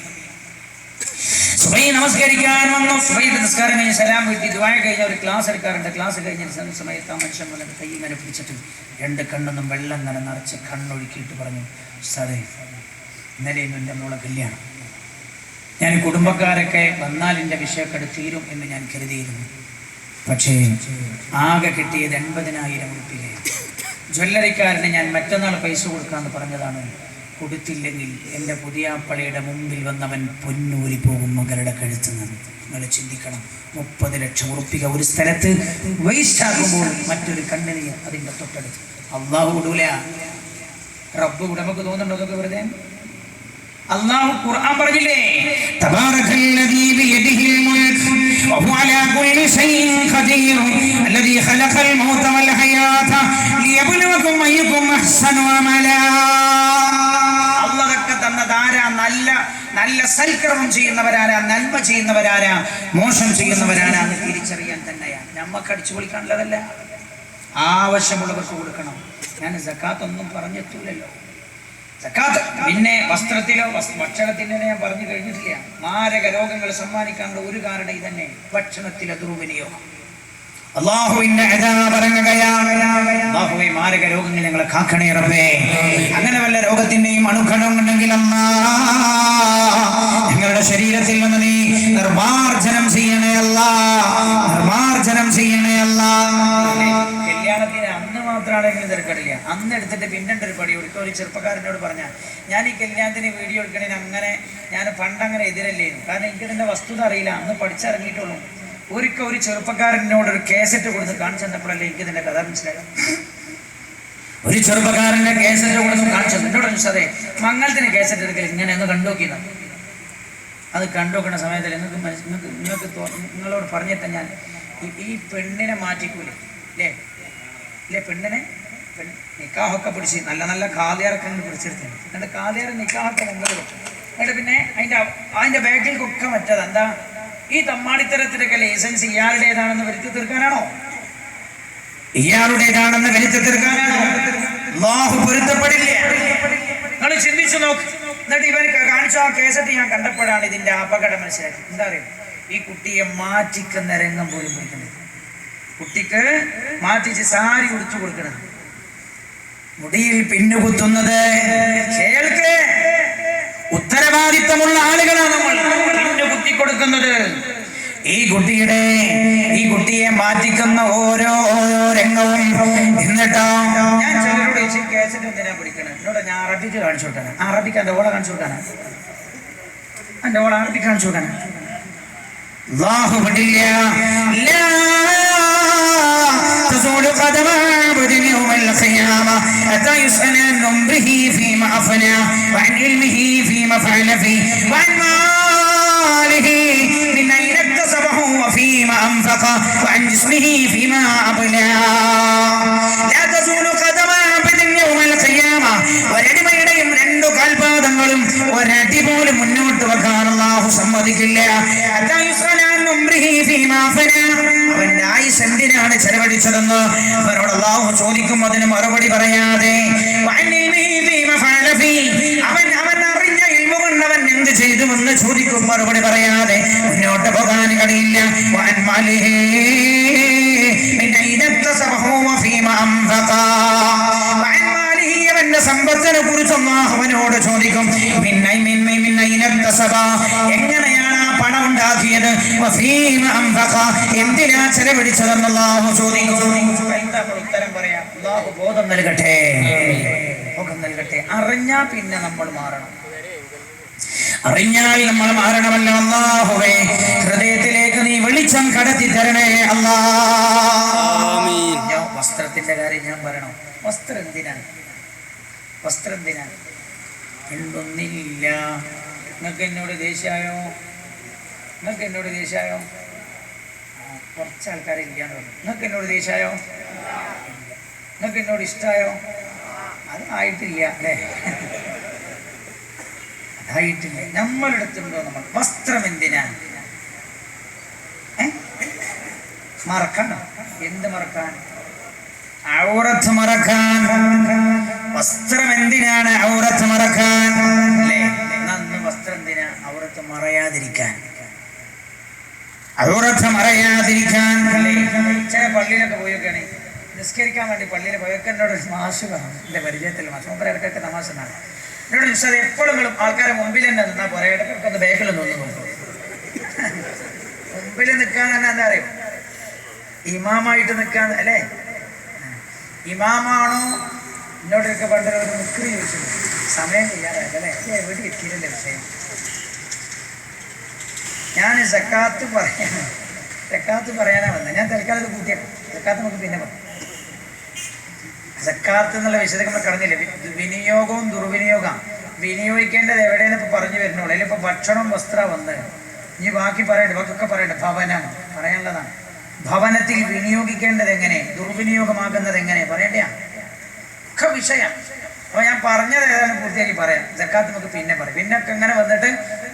നമസ്കരിക്കാൻ വന്നു. സുബൈയുടെ നിസ്കാരം കഴിഞ്ഞ് സലാം വീട്ടി ദുആ കഴിഞ്ഞ ഒരു ക്ലാസ് എടുക്കാറുണ്ട്. ക്ലാസ് കഴിഞ്ഞ സമയത്ത് ആ മനുഷ്യൻ വന്നിട്ട് കൈ ഇങ്ങനെ പിടിച്ചിട്ട് 2 കണ്ണൊന്നും വെള്ളം നിറച്ച് കണ്ണൊഴുക്കിയിട്ട് പറഞ്ഞു, സാറേ ഇന്നലെയൊന്നും എൻ്റെ മോളെ കല്യാണം. ഞാൻ കുടുംബക്കാരൊക്കെ വന്നാൽ എൻ്റെ വിഷയക്കെടു തീരും എന്ന് ഞാൻ കരുതിയിരുന്നു. പക്ഷേ ആകെ കിട്ടിയത് 80,000 ഉറുപ്പിക. ജ്വല്ലറിക്കാരന് ഞാൻ മറ്റന്നാൾ പൈസ കൊടുക്കാമെന്ന് പറഞ്ഞതാണ്. കൊടുത്തില്ലെങ്കിൽ എൻ്റെ പുതിയാപ്പളയുടെ മുമ്പിൽ വന്നവൻ പൊന്നൂരി പോകും മകളുടെ കഴുത്ത് നിന്ന്. നിങ്ങൾ ചിന്തിക്കണം, 30 ലക്ഷം ഉറുപ്പിക ഒരു സ്ഥലത്ത് വേസ്റ്റ് ആകുമ്പോൾ മറ്റൊരു കണ്ണിന് അതിൻ്റെ തൊട്ടടുത്ത്. അള്ളാഹു വിടൂല, റബ്ബ് വിട. നമുക്ക് തോന്നുന്നുണ്ടോ അതൊക്കെ വെറുതെ? അല്ലാഹു ഖുർആൻ പറഞ്ഞില്ലേ, തബാറകല്ലദീ ബിയദിഹിൽ മുൽക് വഹുവ അലാ കുല്ലി ഷൈഇൻ ഖദീർ അല്ലദീ ഖലഖൽ മൗത വൽ ഹയാത ലിയബ്ലുവകും അയ്യുകും അഹ്സനു അമലാ. അല്ലാഹുവൊക്കെ തന്നതാരാ? നല്ല സൽക്കർമ്മം ചെയ്യുന്നവരാരാ, നന്മ ചെയ്യുന്നവരാരാ, മോശം ചെയ്യുന്നവരാരാ എന്ന് തിരിച്ചറിയാൻ തന്നെയാണ്. നമുക്ക് അടിച്ചു പൊളിക്കാനുള്ളതല്ല, ആവശ്യമുള്ളവർക്ക് കൊടുക്കണം. ഞാൻ സക്കാത്ത് ഒന്നും പറഞ്ഞെത്തൂലല്ലോ. പിന്നെ വസ്ത്രത്തിലോ ഭക്ഷണത്തിനോ ഞാൻ പറഞ്ഞു കഴിഞ്ഞിട്ടില്ല. മാരക രോഗങ്ങൾ സമ്മാനിക്കാനുള്ള ഒരു കാരണം ഇതന്നെ, ഭക്ഷണത്തിലെ ദുർവിനിയോഗം. അല്ലാഹുവിന്റെ അദാബ് ഇറങ്ങുകയാണ്. അല്ലാഹുവേ, മാരക രോഗങ്ങൾ ഞങ്ങളെ കാക്കണേ റബ്ബേ. അങ്ങനെ വല്ല രോഗത്തിന്റെയും അണുക്കണം ഉണ്ടെങ്കിൽ ഞങ്ങളുടെ ശരീരത്തിൽ നിന്ന് നീ നിർമാർജനം ചെയ്യണേ അല്ലാ, നിർമാർജനം ചെയ്യണേ അല്ലാ. കല്യാണത്തിന് അന്ന് മാത്രമാണെങ്കിലും തിരക്കടില്ല, അന്ന് എടുത്തിട്ട് പിന്നീട് ഒരു പടി കൊടുക്കുക. ഒരു ചെറുപ്പക്കാരനോട് പറഞ്ഞാൽ, ഞാൻ ഈ കല്യാണത്തിന് വീഡിയോ എടുക്കണേന് അങ്ങനെ ഞാൻ പണ്ടങ്ങനെ എതിരല്ലേന്നു. കാരണം എനിക്ക് ഇതിൻ്റെ വസ്തുത അറിയില്ല, അന്ന് പഠിച്ചിറങ്ങിയിട്ടുള്ളൂ. ഒരിക്കൽ ഒരു ചെറുപ്പക്കാരനോട് ഒരു കേസറ്റ് കൊടുത്ത് കാണിച്ചു തന്നപ്പോഴല്ലേ എനിക്ക് ഇതിൻ്റെ കഥ മനസ്സിലായത്. ഒരു ചെറുപ്പക്കാരൻ്റെ കേസറ്റ് കൊടുത്ത് കാണിച്ചു എന്നോട് ചോദിച്ചതേ, മംഗളത്തിന് കേസറ്റ് എടുക്കൽ ഇങ്ങനെ ഒന്ന് കണ്ടുനോക്കിയെന്ന്. അത് കണ്ടുനോക്കുന്ന സമയത്തിൽ നിങ്ങളോട് പറഞ്ഞിട്ട് ഞാൻ ഈ പെണ്ണിനെ മാറ്റിക്കൂലേ അല്ലേ പെണ്ണിനെ നിക്കാഹൊക്കെ പിടിച്ച് നല്ല കാലിയാറൊക്കെ പിടിച്ചെടുത്തിട്ടുണ്ട്. എന്നിട്ട് കാലിയാറ് നിക്കാഹൊക്കെ മുമ്പിൽ വെച്ചു. എന്നിട്ട് പിന്നെ അതിൻ്റെ ബാക്കിൽക്കൊക്കെ മറ്റത് എന്താ, ഈ തമ്മാടിത്തരത്തിലൊക്കെ ലൈസൻസ് ഇയാളുടേതാണെന്ന് വരുത്തി തീർക്കാനാണോ? ഇയാളുടേതാണെന്ന് വരുത്തി തീർക്കാനാണോ? അല്ലാഹു പൊരുത്തപ്പെടില്ല. നിങ്ങൾ ചിന്തിച്ചു നോക്ക്. എന്നിട്ട് ഇവർ കാണിച്ച ആ കേസറ്റ് ഞാൻ കണ്ടപ്പോഴാണ് ഇതിന്റെ അപകടം മനസ്സിലാക്കി. എന്താ പറയുക, ഈ കുട്ടിയെ മാറ്റിക്കുന്ന രംഗം പോലും പിടിക്കുന്നത്. കുട്ടിക്ക് മാറ്റിച്ച് സാരി ഉടുത്തു കൊടുക്കണം, മുടിയിൽ പിന്നുകുത്തുന്നത്. കേൾക്ക്, ഉത്തരവാദിത്തമുള്ള ആളുകളാണ് നമ്മൾ. പിന്നു കുത്തി കൊടുക്കുന്നത്. ഈ കുട്ടിയെ മാറ്റിക്കുന്ന ഓരോ രംഗവും. എന്നിട്ടോ ഞാൻ ചിലരോട് കേസറ്റ് എന്തിനാ പിടിക്കണം? എന്നോട് ഞാൻ അറബിക്ക് കാണിച്ചു കൊടുക്കാനാ. അറബിക്ക് എൻ്റെ ഓളെ കാണിച്ചു കൊടുക്കാനാ, എൻ്റെ ഓളെ അറബിക്ക് കാണിച്ചു കൊടുക്കാനാ. അല്ലാഹു വിടില്ല. تزول قدم عبد يوم القيامة حتى يسأل عن عمره فيما أفنى وعن علمه فيما فعل فيه وعن ماله من أين اكتسبه وفيما أنفق وعن جسمه فيما أبلى. لا تزول قدم عبد يوم القيامة. ഒരടിമയുടെയും 2 കാൽപാദങ്ങളും ഒരടി പോലും മുന്നോട്ട് വെക്കാൻ അല്ലാഹു സമ്മതിക്കില്ല. അവന്റെ ആയുസ് എന്തിനാണ് ചെലവഴിച്ചതെന്ന് അവരോട് അല്ലാഹു ചോദിക്കും. അതിന് മറുപടി പറയാതെ അവൻ അറിഞ്ഞ ഇൽമു കൊണ്ട് അവൻ എന്ത് ചെയ്തുവെന്ന് ചോദിക്കും. മറുപടി പറയാതെ മുന്നോട്ട് പോകാൻ കഴിയില്ല. കുറിച്ച് അല്ലാഹു അവനോട് ചോദിക്കും, എങ്ങനെയാണ് ആ പണം ഉണ്ടാക്കിയത്, എന്തിനാ ചെലവഴിച്ചതെന്ന് അല്ലാഹു ചോദിക്കും. എന്താ ഉത്തരം പറയാം? അല്ലാഹു ബോധം നൽകട്ടെ, ബോധം നൽകട്ടെ. അറിഞ്ഞാ പിന്നെ നമ്മൾ മാറണം, അറിഞ്ഞാൽ നമ്മൾ മാറണമല്ലോ. അല്ലാഹുവേ, ഹൃദയത്തിലേക്ക് നീ വെളിച്ചം കടത്തി തരണേ അല്ലാ. വസ്ത്രത്തിന്റെ കാര്യം ഞാൻ പറയണം. വസ്ത്രം എന്തിനാണ്? വസ്ത്രം എന്തിനാണ്? എന്തൊന്നില്ല. നിങ്ങൾക്ക് എന്നോട് ദേഷ്യായോ? നിങ്ങൾക്ക് എന്നോട് ദേഷ്യായോ? കുറച്ച് ആൾക്കാരില്ലാന്ന് പറഞ്ഞു. നിങ്ങൾക്ക് എന്നോട് ദേഷ്യായോ? നിങ്ങൾക്ക് എന്നോട് ഇഷ്ടമായോ? അത് ആയിട്ടില്ല അല്ലേ? അതായിട്ടില്ല. നമ്മളെടുത്തുണ്ടോ? നമ്മൾ വസ്ത്രം എന്തിനാണ്? മറക്കണം. എന്ത് മറക്കാൻ? ഔറത്ത് മറക്കാൻ. വസ്ത്രം എന്തിനാണ്? ഔറത്ത് മറക്കാൻ അല്ലേ? അന്ന് വസ്ത്രം എന്തിനാ? ഔറത്ത് മറയാതിരിക്കാൻ, ഔറത്ത് മറയാതിരിക്കാൻ അല്ലേ? ചില പള്ളിയിലൊക്കെ പോയൊക്കെയാണ് നിസ്കരിക്കാൻ വേണ്ടി പള്ളിയിൽ പോയൊക്കെ എന്നോട് മാഷ് പറഞ്ഞു, എൻ്റെ പരിചയത്തിൽ മാഷ് മുമ്പ് ഇടയ്ക്കൊക്കെ തമാശ എന്നാണ് എന്നോട് ചോദിച്ചത്, എപ്പോഴും ആൾക്കാരെ മുമ്പിൽ തന്നെ നിന്നാ പോരാ, ഇടയ്ക്കൊക്കെ ഒന്ന് ബാക്കിൽ നിന്ന് നോക്കും. മുമ്പിൽ നിൽക്കാൻ തന്നെ എന്താ അറിയും? ഇമാമായിട്ട് നിൽക്കാൻ അല്ലേ? ഇമാമാണോ? എന്നോടൊക്കെ പണ്ടൊരു മുക്രി ചോദിച്ചു, സമയം ചെയ്യാറായിട്ടല്ലേ, എവിടെ എത്തിയില്ലേ വിഷയം. ഞാൻ സക്കാത്ത് പറയാനാ വന്നത്. ഞാൻ തൽക്കാലത്ത് കൂട്ടിയേക്കും. സക്കാത്ത് നമുക്ക് പിന്നെ പറയാം. സക്കാത്ത് എന്നുള്ള വിഷയത്തിൽ നമ്മൾ കടന്നില്ലേ? വിനിയോഗവും ദുർവിനിയോഗം. വിനിയോഗിക്കേണ്ടത് എവിടെയെന്ന് ഇപ്പൊ പറഞ്ഞു വരുന്നുള്ളൂ. അതിൽ ഇപ്പൊ ഭക്ഷണം, വസ്ത്രം വന്ന് ഇനി ബാക്കി പറയട്ടെ, ബാക്കിയൊക്കെ പറയട്ടെ. ഭവനം പറയാനുള്ളതാണ്. ഭവനത്തിൽ വിനിയോഗിക്കേണ്ടത് എങ്ങനെ, ദുർവിനിയോഗമാകുന്നത് എങ്ങനെ പറയണ്ടയാ ഒക്കെ വിഷയം. അപ്പൊ ഞാൻ പറഞ്ഞത് ഏതായാലും പൂർത്തിയാക്കി പറയാം. സക്കാത്ത് നമുക്ക് പിന്നെ പറയാം. പിന്നെ അങ്ങനെ വന്നിട്ട്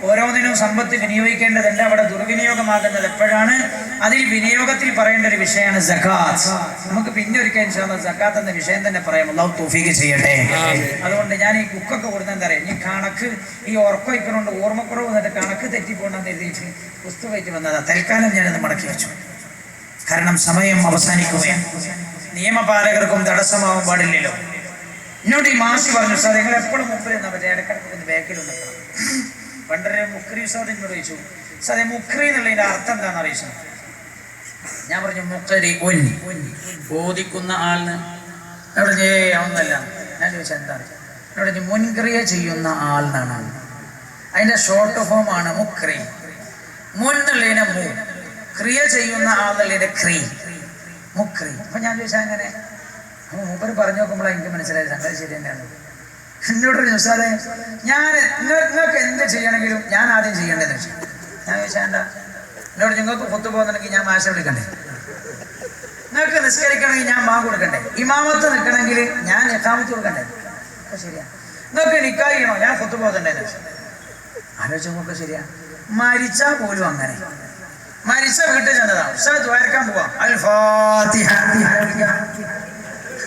ഓരോന്നിനും സമ്പത്ത് വിനിയോഗിക്കേണ്ടതുണ്ട്. അവിടെ ദുർവിനിയോഗമാകുന്നത് എപ്പോഴാണ്? അതിൽ വിനിയോഗത്തിൽ പറയേണ്ട ഒരു വിഷയമാണ് സക്കാത്ത്. നമുക്ക് പിന്നെ ഒരിക്കൽ ഇൻഷാ അല്ലാഹ് സക്കാത്ത് എന്ന വിഷയം തന്നെ പറയാം. അല്ലാഹു തൗഫീഖ് ചെയ്യട്ടെ. അതുകൊണ്ട് ഞാൻ ഈ ബുക്കൊക്കെ കൊടുത്താൽ എന്താ പറയുക, ഈ കണക്ക് ഈ ഉറക്കൊയ്ക്കണോണ്ട് ഓർമ്മക്കുറവ് വന്നിട്ട് കണക്ക് തെറ്റിപ്പോണ്ടെന്ന് എഴുതിയിട്ട് പുസ്തകമായിട്ട് വന്നതാ. തൽക്കാലം ഞാനത് മടക്കി വെച്ചു. കാരണം സമയം അവസാനിക്കുകയാണ്. നിയമപാലകർക്കും തടസ്സമാവാൻ പാടില്ലല്ലോ. എന്നോട് ഈ മാഷി പറഞ്ഞു, സാർ നിങ്ങൾ എപ്പോഴും മുമ്പിൽ നിന്നാൽ പറ്റും, ഇടക്കിടക്ക് ബാക്കിലും നിൽക്കണം. പണ്ടൊരു മുക്രി സാർ എന്നോട് ചോദിച്ചു, സാറേ മുക്രി എന്നുള്ളതിന്റെ അർത്ഥം എന്താണെന്ന് അറിയിച്ചു. ഞാൻ പറഞ്ഞു മുക്കരി ബോധിക്കുന്ന ആളിന്. എന്നോട് ഒന്നല്ല. ഞാൻ ചോദിച്ചാൽ എന്താ? എന്നോട് മുൻക്രിയ ചെയ്യുന്ന ആളിനാണ്. അതിന്റെ ഷോർട്ട് ഫോം ആണ് മുക്രി. മുൻ എന്നുള്ളതിനെ മു, ക്രിയ ചെയ്യുന്ന ആളുകളുടെ ക്രീ, മുക്രി. അപ്പൊ ഞാൻ ചോദിച്ചാൽ അങ്ങനെ മൂപ്പര് പറഞ്ഞു നോക്കുമ്പോൾ എനിക്ക് മനസ്സിലായത് സംഗതി ശരി തന്നെയാണ്. എന്നോട് ചോദിച്ചാൽ ഞാൻ നിങ്ങൾക്ക് എന്ത് ചെയ്യണമെങ്കിലും ഞാൻ ആദ്യം ചെയ്യേണ്ടതെന്ന് വെച്ചാൽ ഞാൻ ചോദിച്ചാൽ എന്താ? എന്നോട് നിങ്ങൾക്ക് പൊത്തു പോകുന്നുണ്ടെങ്കിൽ ഞാൻ മാഷ വിളിക്കണ്ടേ? നിങ്ങൾക്ക് നിസ്കരിക്കണമെങ്കിൽ ഞാൻ മാ കൊടുക്കണ്ടേ? ഇമാമത്ത് നിൽക്കണമെങ്കിൽ ഞാൻ എക്കാമത്ത് കൊടുക്കണ്ടേ? അപ്പൊ ശരിയാ. നിങ്ങൾക്ക് നിക്കാഹ് ചെയ്യണോ? ഞാൻ പൊത്തു പോകുന്നുണ്ടെന്ന് വെച്ചാൽ ആലോചിച്ച് നോക്കുക. ശരിയാ. മരിച്ചാൽ പോലും അങ്ങനെ. മരിച്ച വീട്ടിൽ ചെന്നതാണ്, ഉസ്താദ് ദ്വാരക്കാൻ പോവാം, അൽ ഫാത്തിഹ.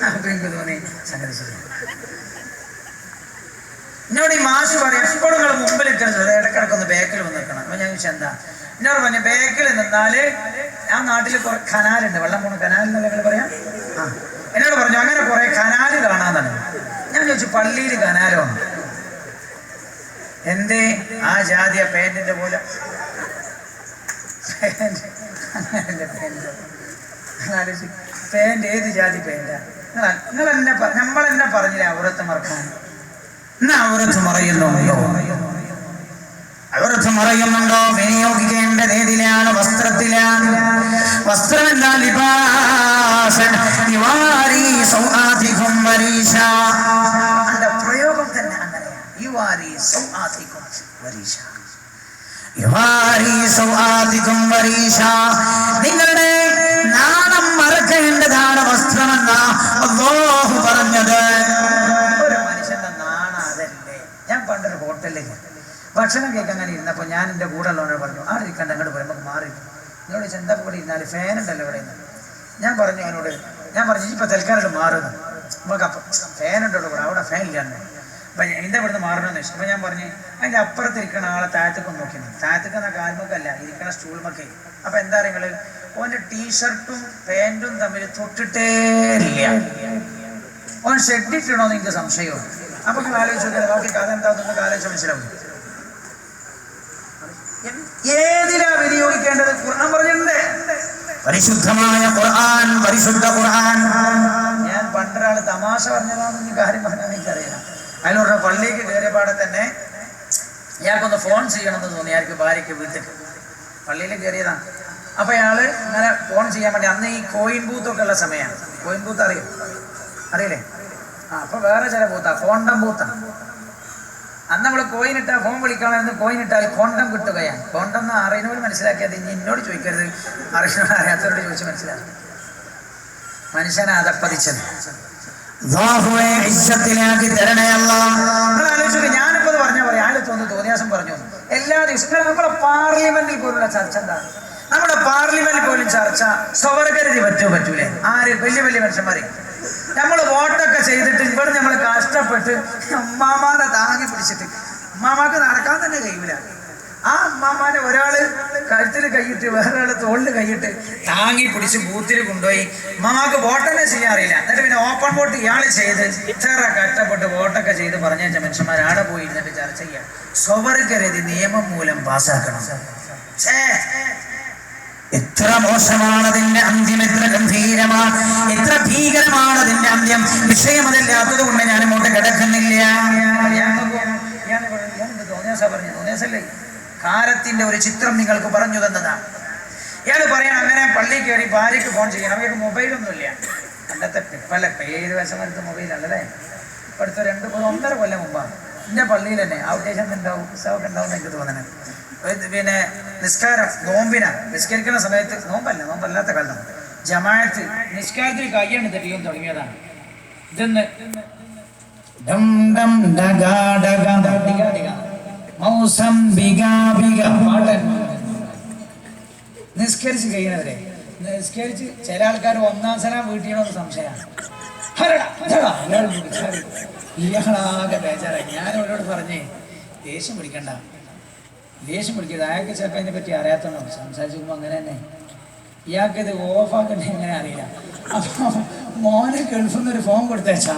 അപ്പൊ എനിക്ക് തോന്നി സംഗതി ശരിയാണ്. എന്നോട് ഈ മാഷ് പറയാം, എപ്പോഴും നിങ്ങൾ മുമ്പിൽ നിൽക്കരുത്, ഇടക്കിടക്കൊന്ന് ബാക്കിൽ വന്ന് നിൽക്കണം. അപ്പൊ ഞാൻ ചോദിച്ചാൽ എന്താ? എന്നോട് പറഞ്ഞു ബാക്കിൽ നിന്നാല് ആ നാട്ടിൽ കുറെ കനാലുണ്ട്, വെള്ളം പോണ കനാൽ എന്നല്ല പറയാം. എന്നോട് പറഞ്ഞു അങ്ങനെ കുറെ കനാല് കാണാന്നാണ്. ഞാൻ ചോദിച്ചു പള്ളിയിൽ കനാലോ? എന്തേ? ആ ജാതിയ പേന്റിന്റെ പോലെ പേന്റ് ഏത് ജാതി പേന്റാ? നിങ്ങൾ എന്നെ നമ്മളെന്നെ പറഞ്ഞില്ലേ ഔറത്ത് മറക്കാൻ? എന്നാ ഔറത്ത് മറയുന്നുണ്ടോ? ഔറത്ത് മറയുന്നുണ്ടോ? വിനിയോഗിക്കേണ്ടത് ഏതിലാണ്? വസ്ത്രത്തിലാണ്. വസ്ത്രം എന്താ? പ്രയോഗം തന്നെ അങ്ങനെ. നിങ്ങളുടെ നാണം മറക്കേണ്ടതാണ് വസ്ത്രമെന്ന അല്ലാഹു പറഞ്ഞത്. ഒരു മനുഷ്യന്റെ നാണം അതല്ലേ. ഞാൻ പണ്ടൊരു ഹോട്ടലിൽ ഭക്ഷണം കേൾക്കാൻ അങ്ങനെ ഇരുന്നപ്പോ ഞാൻ എൻ്റെ കൂടെ ഉള്ളവരോട് പറഞ്ഞു, ആ ഇരിക്കണ്ട, അങ്ങോട്ട് പറയുമ്പോൾ മാറി. എന്നോട് ചെന്താ കൂടെ ഇരുന്നാല് ഫാൻ ഉണ്ടല്ലോ ഇവിടെ. ഞാൻ പറഞ്ഞു അവനോട്, ഞാൻ പറഞ്ഞു ഇപ്പൊ തൽക്കാലം മാറുന്നു, നമുക്ക് അപ്പം ഫാൻ ഉണ്ടല്ലോ കൂടെ, അവിടെ ഫാൻ ഇല്ലാന്ന്. അപ്പൊ എന്താ ഇവിടുന്ന് മാറണമെന്ന് വെച്ചു. അപ്പൊ ഞാൻ പറഞ്ഞു അതിന്റെ അപ്പുറത്തിരിക്കണ ആളെ താഴത്തേക്കൊന്ന് നോക്കി. താഴത്തേക്കെന്ന കാൽമക്കല്ല, ഇരിക്കണ സ്റ്റൂൾമൊക്കെ. അപ്പൊ എന്താ നിങ്ങള് ഓന്റെ ടീഷർട്ടും പാൻറ്റും തമ്മിൽ തൊട്ടിട്ടേ ഇല്ല. ഓൻ ഷെഡിട്ടണോന്ന് എനിക്ക് സംശയമാണ്. നമുക്ക് ആലോചിച്ച് ബാക്കി കഥ എന്താണെന്ന് ആലോചിച്ച് മനസ്സിലാവും. ഏതിലാ വിനിയോഗിക്കേണ്ടത്? ഖുർആൻ പറഞ്ഞിട്ടുണ്ട്, പരിശുദ്ധമായ ഖുർആൻ, പരിശുദ്ധ ഖുർആൻ. ഞാൻ പണ്ടൊരാൾ തമാശ പറഞ്ഞതാണെന്ന് കാര്യം പറഞ്ഞാൽ എനിക്കറിയാം. അതിലൂടെ പള്ളിക്ക് കയറിയ പാടെ തന്നെ ഇയാൾക്കൊന്ന് ഫോൺ ചെയ്യണമെന്ന് തോന്നി. അയാൾക്ക് ഭാര്യയ്ക്ക് വീട്ടിൽ പള്ളിയിൽ കയറിയതാണ്. അപ്പൊ അയാള് ഇങ്ങനെ ഫോൺ ചെയ്യാൻ വേണ്ടി, അന്ന് ഈ കോയിൻ ബൂത്തൊക്കെ ഉള്ള സമയമാണ്. കോയിൻ ബൂത്ത് അറിയില്ലേ? അപ്പൊ വേറെ ചില ബൂത്താ, കോണ്ടം ബൂത്താണ്. അന്ന് നമ്മൾ കോയിൻ ഇട്ടാൽ ഫോൺ വിളിക്കണമെന്ന് കോയിൻ ഇട്ടാൽ കോണ്ടം കിട്ടുകയാണ്. കോണ്ടം എന്ന് അറിയുന്നവർ മനസ്സിലാക്കിയത് ഇനി എന്നോട് ചോദിക്കരുത്, അറിയാത്തവരോട് ചോദിച്ച് മനസ്സിലാക്കി. മനുഷ്യനെ അതപ്പതിച്ചത് ഞാനിപ്പോ പറഞ്ഞ പോലെ ആള് തോന്നിയാസം പറഞ്ഞു. എല്ലാ ദിവസവും നമ്മുടെ പാർലമെന്റിൽ പോലുള്ള ചർച്ച എന്താണ്? നമ്മുടെ പാർലമെന്റിൽ പോലും ചർച്ച സ്വവർഗരതി പറ്റൂലേ? ആര്? വലിയ വലിയ മനുഷ്യന്മാരെ. നമ്മൾ വോട്ടൊക്കെ ചെയ്തിട്ട് ഇവിടെ നമ്മൾ കഷ്ടപ്പെട്ട് അമ്മാമാനെ താങ്ങി പിടിച്ചിട്ട്, അമ്മാമാക്ക് നടക്കാൻ തന്നെ കഴിയൂല. ആ അമ്മാമാനെ ഒരാള് കഴുത്തിൽ കൈയിട്ട് വേറൊരാള് തോളിൽ കൈയിട്ട് താങ്ങി പിടിച്ച് ബൂത്തിൽ കൊണ്ടുപോയി അമ്മാമാക്ക് വോട്ടന്നെ ചെയ്യാൻ അറിയില്ല. എന്നിട്ട് പിന്നെ ഓപ്പൺ വോട്ട് ഇയാള് ചെയ്ത് ഇത്ര കഷ്ടപ്പെട്ട് വോട്ടൊക്കെ ചെയ്ത് പറഞ്ഞ മനുഷ്യന്മാർ ആടെ പോയി ഇരുന്നിട്ട് ചർച്ച ചെയ്യാം. സ്വവർഗരതി നിയമം മൂലം പാസ്സാക്കണം. എത്ര മോശമാണ് അതിന്റെ അന്ത്യം, എത്ര ഗംഭീരമാണ്, എത്ര ഭീകരമാണ് അതിന്റെ അന്ത്യം. വിഷയം അതല്ലാത്തത് കൊണ്ട് ഞാൻ അങ്ങോട്ട് കിടക്കുന്നില്ല. തോന്നിയാസല്ലേ കാലത്തിന്റെ ഒരു ചിത്രം നിങ്ങൾക്ക് പറഞ്ഞു തന്നതാണ്. ഇയാൾ പറയാൻ അങ്ങനെ പള്ളിയിൽ കയറി ഭാര്യയ്ക്ക് ഫോൺ ചെയ്യണം. അവർക്ക് മൊബൈലൊന്നുമില്ല. പണ്ടത്തെ പല 7 വയസ്സ് വരത്ത് മൊബൈലല്ലേ. ഇപ്പൊ അടുത്ത 1.5 കൊല്ലം മുമ്പാണ് എന്റെ പള്ളിയിൽ തന്നെ ഔട്ടേഷൻ ഉണ്ടാവും, ഉത്സവമൊക്കെ ഉണ്ടാവും എന്ന് എനിക്ക് തോന്നണേ. പിന്നെ നിസ്കാരം നിസ്കരിക്കുന്ന സമയത്ത്, നോമ്പല്ലാത്ത കാലം ജമാഅത്ത് നിസ്കാരത്തിൽ കയ്യാണ് തെറ്റിയും തുടങ്ങിയതാണ്. ഇതെന്ന് നിസ്കരിച്ച് കഴിയുന്നവരെ നിസ്കരിച്ച് ചില ആൾക്കാർ 1-ാം സലാം വീട്ടിയണമെന്ന് സംശയമാണ്. ഇയാളാകെ ബേജാറായി. ഞാൻ അവരോട് പറഞ്ഞേ ദേഷ്യം പിടിക്കരുത്. അയാൾക്ക് ചിലപ്പോൾ അതിനെ പറ്റി അറിയാത്തണോ, സംസാരിക്കുമ്പോൾ അങ്ങനെ തന്നെ ഇയാൾക്ക് ഇത് ഓഫാക്കണ്ടേ എങ്ങനെ അറിയില്ല. അപ്പൊ മോനെ ഗൾഫിൽ നിന്നൊരു ഫോൺ കൊടുത്തയച്ച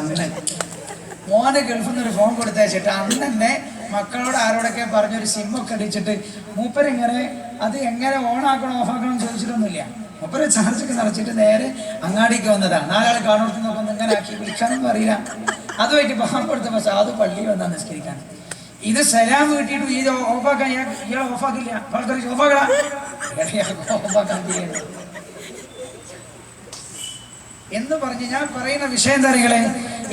അന്ന് തന്നെ മക്കളോട് ആരോടൊക്കെ പറഞ്ഞൊരു സിമ്മൊക്കെ അടിച്ചിട്ട് മൂപ്പരിങ്ങനെ അത് എങ്ങനെ ഓണാക്കണം ഓഫാക്കണം ചോദിച്ചിട്ടൊന്നുമില്ല. മൂപ്പര് ചാർജൊക്കെ നിറച്ചിട്ട് നേരെ അങ്ങാടിക്ക് വന്നതാണ്. 4 ആൾ കാണുന്നത് നോക്കൊന്നും ഇങ്ങനെ ആക്കി വിളിക്കാനൊന്നും അറിയില്ല. അതുമായിട്ട് പാമ്പ് കൊടുത്തപ്പോൾ സാധു പള്ളിയിൽ വന്നാൽ നിസ്കരിക്കാൻ. ഇത് സലാം വീട്ടിയിട്ട് ഇത് ഓഫാക്കാൻ ഇയാൾ ഓഫാക്കില്ല. ആൾക്കാർ ഓഫാക്കാൻ തീരുന്നു എന്ന് പറഞ്ഞ് ഞാൻ പറയുന്ന വിഷയം തറികളെ.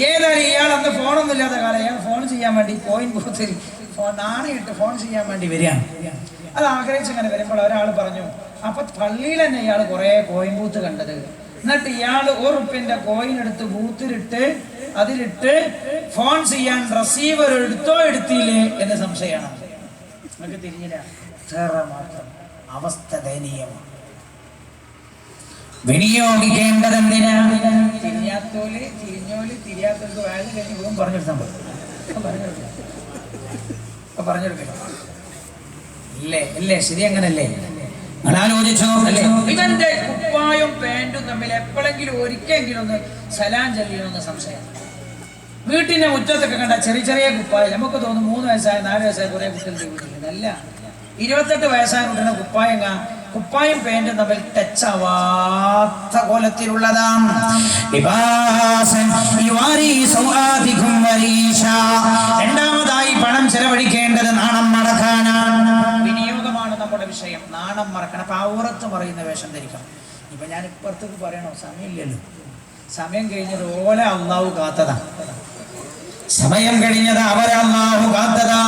ഏതായാലും ഇയാൾ അന്ന് ഫോണൊന്നും ഇല്ലാത്ത കാലം ഇയാൾ ഫോൺ ചെയ്യാൻ വേണ്ടി കോയിൻ ബൂത്തിൽ നാണയിട്ട് ഫോൺ ചെയ്യാൻ വേണ്ടി വരികയാണ്. അത് ആഗ്രഹിച്ച് ഇങ്ങനെ വരുമ്പോൾ ഒരാൾ പറഞ്ഞു, അപ്പൊ പള്ളിയിൽ തന്നെ ഇയാൾ കുറെ കോയിൻ ബൂത്ത് കണ്ടത്. എന്നിട്ട് ഇയാൾ ₹1 കോയിൻ എടുത്ത് അതിലിട്ട് ഫോൺ ചെയ്യാൻ റിസീവർ എടുത്തില്ലേ എന്ന് സംശയമാണ്. നമുക്ക് തിരിഞ്ഞില്ല. മാത്രം അവസ്ഥ ദയനീയമാണ്. വിനിയോഗിക്കേണ്ടത് എന്തിനാ? തിരിയാത്തോർക്ക് വാഴ കഴിഞ്ഞ് പോകും പറഞ്ഞെടുത്താൽ പറഞ്ഞെടുക്കണം. ഇല്ലേ ശരി അങ്ങനല്ലേ? ആലോചിച്ചോ അല്ലേ? ഇവന്റെ കുപ്പായും പാൻറ്റും തമ്മിൽ എപ്പോഴെങ്കിലും ഒരിക്കലെങ്കിലും ഒന്ന് സലാം ചൊല്ലിയെന്ന് സംശയം. വീട്ടിന്റെ മുറ്റത്തൊക്കെ കണ്ട ചെറിയ കുപ്പായം നമുക്ക് തോന്നും 3 വയസ്സായ 4 വയസ്സായ കുറെ കുട്ടികളുടെ വീട്ടിൽ. അല്ല, 28 വയസ്സായ കുട്ടിയുടെ കുപ്പായം പാൻറ്റും തമ്മിൽ ടച്ചാവാത്ത കോലത്തിലുള്ളതാണ്. രണ്ടാമതായി പണം ചെലവഴിക്കേണ്ടത് നാണം മറക്കാനാണ്. വിനിയോഗമാണ് നമ്മുടെ വിഷയം. നാണം മറക്കണം. അപ്പൊ ഔറത്ത് മറയുന്ന വേഷം ധരിക്കണം. ഇപ്പൊ ഞാൻ ഇപ്പുറത്തേക്ക് പറയണോ? സമയമില്ലല്ലോ. സമയം കഴിഞ്ഞത് ഓലെ അള്ളാഹു കാത്തതാ. അവരെ അള്ളാഹു കാത്തതാ.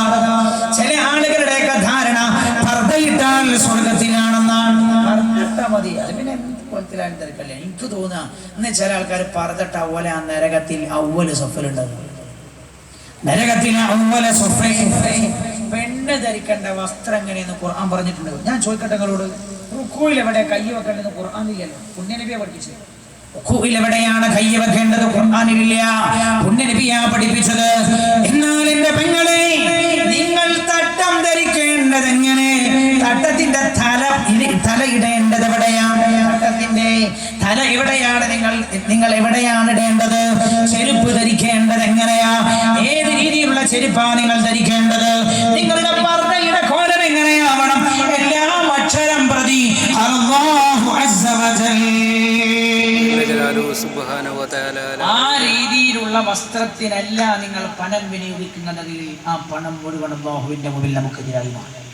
ചില ആളുകളുടെയൊക്കെ ധാരണ പർദ്ദയിട്ടാൽ സ്വർഗത്തിലാണെന്നാണ്. പർദ്ദ മതി, അത് പിന്നെ കുളത്തിലായാലും തിരക്കല്ലേ. എനിക്ക് തോന്നുക ഇന്ന് ചില ആൾക്കാർ പർദ്ദട്ട ഓലെ ആ നരകത്തിൽ അവ്വല് സൊഫലുണ്ടാവും. പെണ്ണ് ധരിക്കേണ്ട വസ്ത്രം എങ്ങനെയെന്ന് ഖുർആൻ പറഞ്ഞിട്ടുണ്ട്. ഞാൻ ചോദിക്കട്ടെ നിങ്ങളോട്, റുക്കൂയിൽ എവിടെ കൈ വെക്കേണ്ടതെന്ന് ഖുർആനില്ലല്ലോ. പുണ്യനബിയെ പഠിപ്പിച്ചത്. റുക്കൂയിലെവിടെയാണ് കൈ വെക്കേണ്ടത്? ഖുർആനിലില്ല. പുണ്യനബിയാ പഠിപ്പിച്ചത്. എന്നാൽ എന്റെ പെങ്ങളെ, നിങ്ങൾ തട്ടം ധരിക്കേണ്ടത് എങ്ങനെ? തട്ടത്തിന്റെ തല ഇടേണ്ടത് എവിടെയാണ്? തട്ടത്തിന്റെ തല എവിടെയാണ് നിങ്ങൾ എവിടെയാണ് ഇടേണ്ടത്? ചെരുപ്പ് ധരിക്കേണ്ടത് എങ്ങനെയാ? ഏത് രീതിയിലുള്ള ചെരുപ്പാണ് നിങ്ങൾ ധരിക്കേണ്ടത്? നിങ്ങളുടെ പർദ്ദയുടെ കോലം എങ്ങനെയാവണം? എല്ലാം അക്ഷരം പ്രതി അല്ലാഹു അസ്സ വജൽ ആ രീതിയിലുള്ള വസ്ത്രത്തിനല്ല നിങ്ങൾ പണം വിനിയോഗിക്കുന്നതെങ്കിൽ ആ പണം മുഴുവൻ അല്ലാഹുവിന്റെ മുമ്പിൽ നമുക്കെതിരായി മാറും.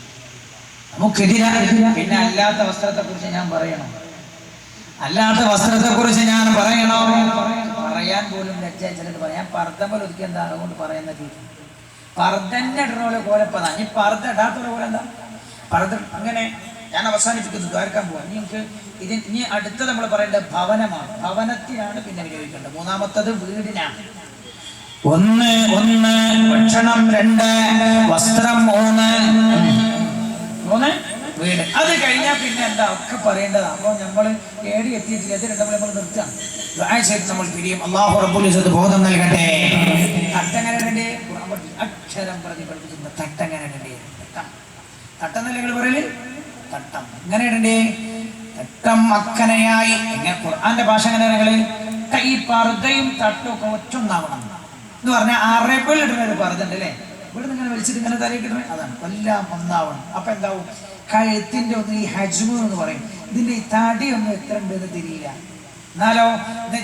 പിന്നെ അല്ലാത്ത വസ്ത്രത്തെക്കുറിച്ച് ഞാൻ പറയണോ? പറയാൻ പോലും ലജ്ജ. ചിലത് പറയാൻ പർദ്ദമൽ ഒതുക്കി എന്താ അതുകൊണ്ട് പറയുന്ന രീതി പർദ്ദന്നെ ഇടണ കോലപ്പതാ. ഈ പർദ്ദ ഇടാത്ത പോലെ എന്താ പർദ്ദ അങ്ങനെ. ഞാൻ അവസാനിപ്പിക്കുന്നു, ദ്വാരക്കാൻ പോവാം. ഇനി അടുത്തത് നമ്മൾ പറയേണ്ടത് ഭവനമാണ്. ഭവനത്തിനാണ് പിന്നെ വിനിയോഗിക്കേണ്ടത്. മൂന്നാമത്തത് വീടിനാണ്. ഒന്ന് ഭക്ഷണം, 2 വസ്ത്രം, 3 വീട്. അത് കഴിഞ്ഞാൽ പിന്നെ എന്താ ഒക്കെ പറയേണ്ടതാണ്. അപ്പോൾ നമ്മൾ ഏടി എത്തിയിട്ടില്ല. ഇത് രണ്ടും നമ്മൾ നിർത്താം. നമ്മൾ പിരിയും. അല്ലാഹു റബ്ബുൽ ഇസ്സത്ത് ബോധം നൽകട്ടെ. തട്ടങ്ങനെ അക്ഷരം പ്രതി പഠിപ്പിച്ചിട്ടുണ്ട്. തട്ടങ്ങനെ തട്ടെന്നല്ലേ നിങ്ങൾ പറയല്? തട്ടം ഇങ്ങനെ ഇടണ്ടേ? തട്ടം അക്കനയായി. ഖുർആന്റെ ഭാഷ എങ്ങനെയാണ്? ഈ പർദ്ദയും തട്ടും ഒക്കെ ഒറ്റൊന്നാവണം എന്ന് പറഞ്ഞാൽ അറബിൽ ഇടുന്ന ഒരു പർദ്ദ ഉണ്ട് അല്ലേ? ഇവിടെ നിന്ന് ഇങ്ങനെ വലിച്ചിട്ട് ഇങ്ങനെ തലയിൽ ഇടുന്നത് അതാണ്. എല്ലാം ഒന്നാവണം. അപ്പൊ എന്താവും? കഴുത്തിന്റെ ഒന്ന് ഈ ഹജ്മു എന്ന് പറയും. ഇതിന്റെ ഈ തടിയൊന്നും എത്ര ഉണ്ടെന്ന് തിരിയില്ല. എന്നാലോ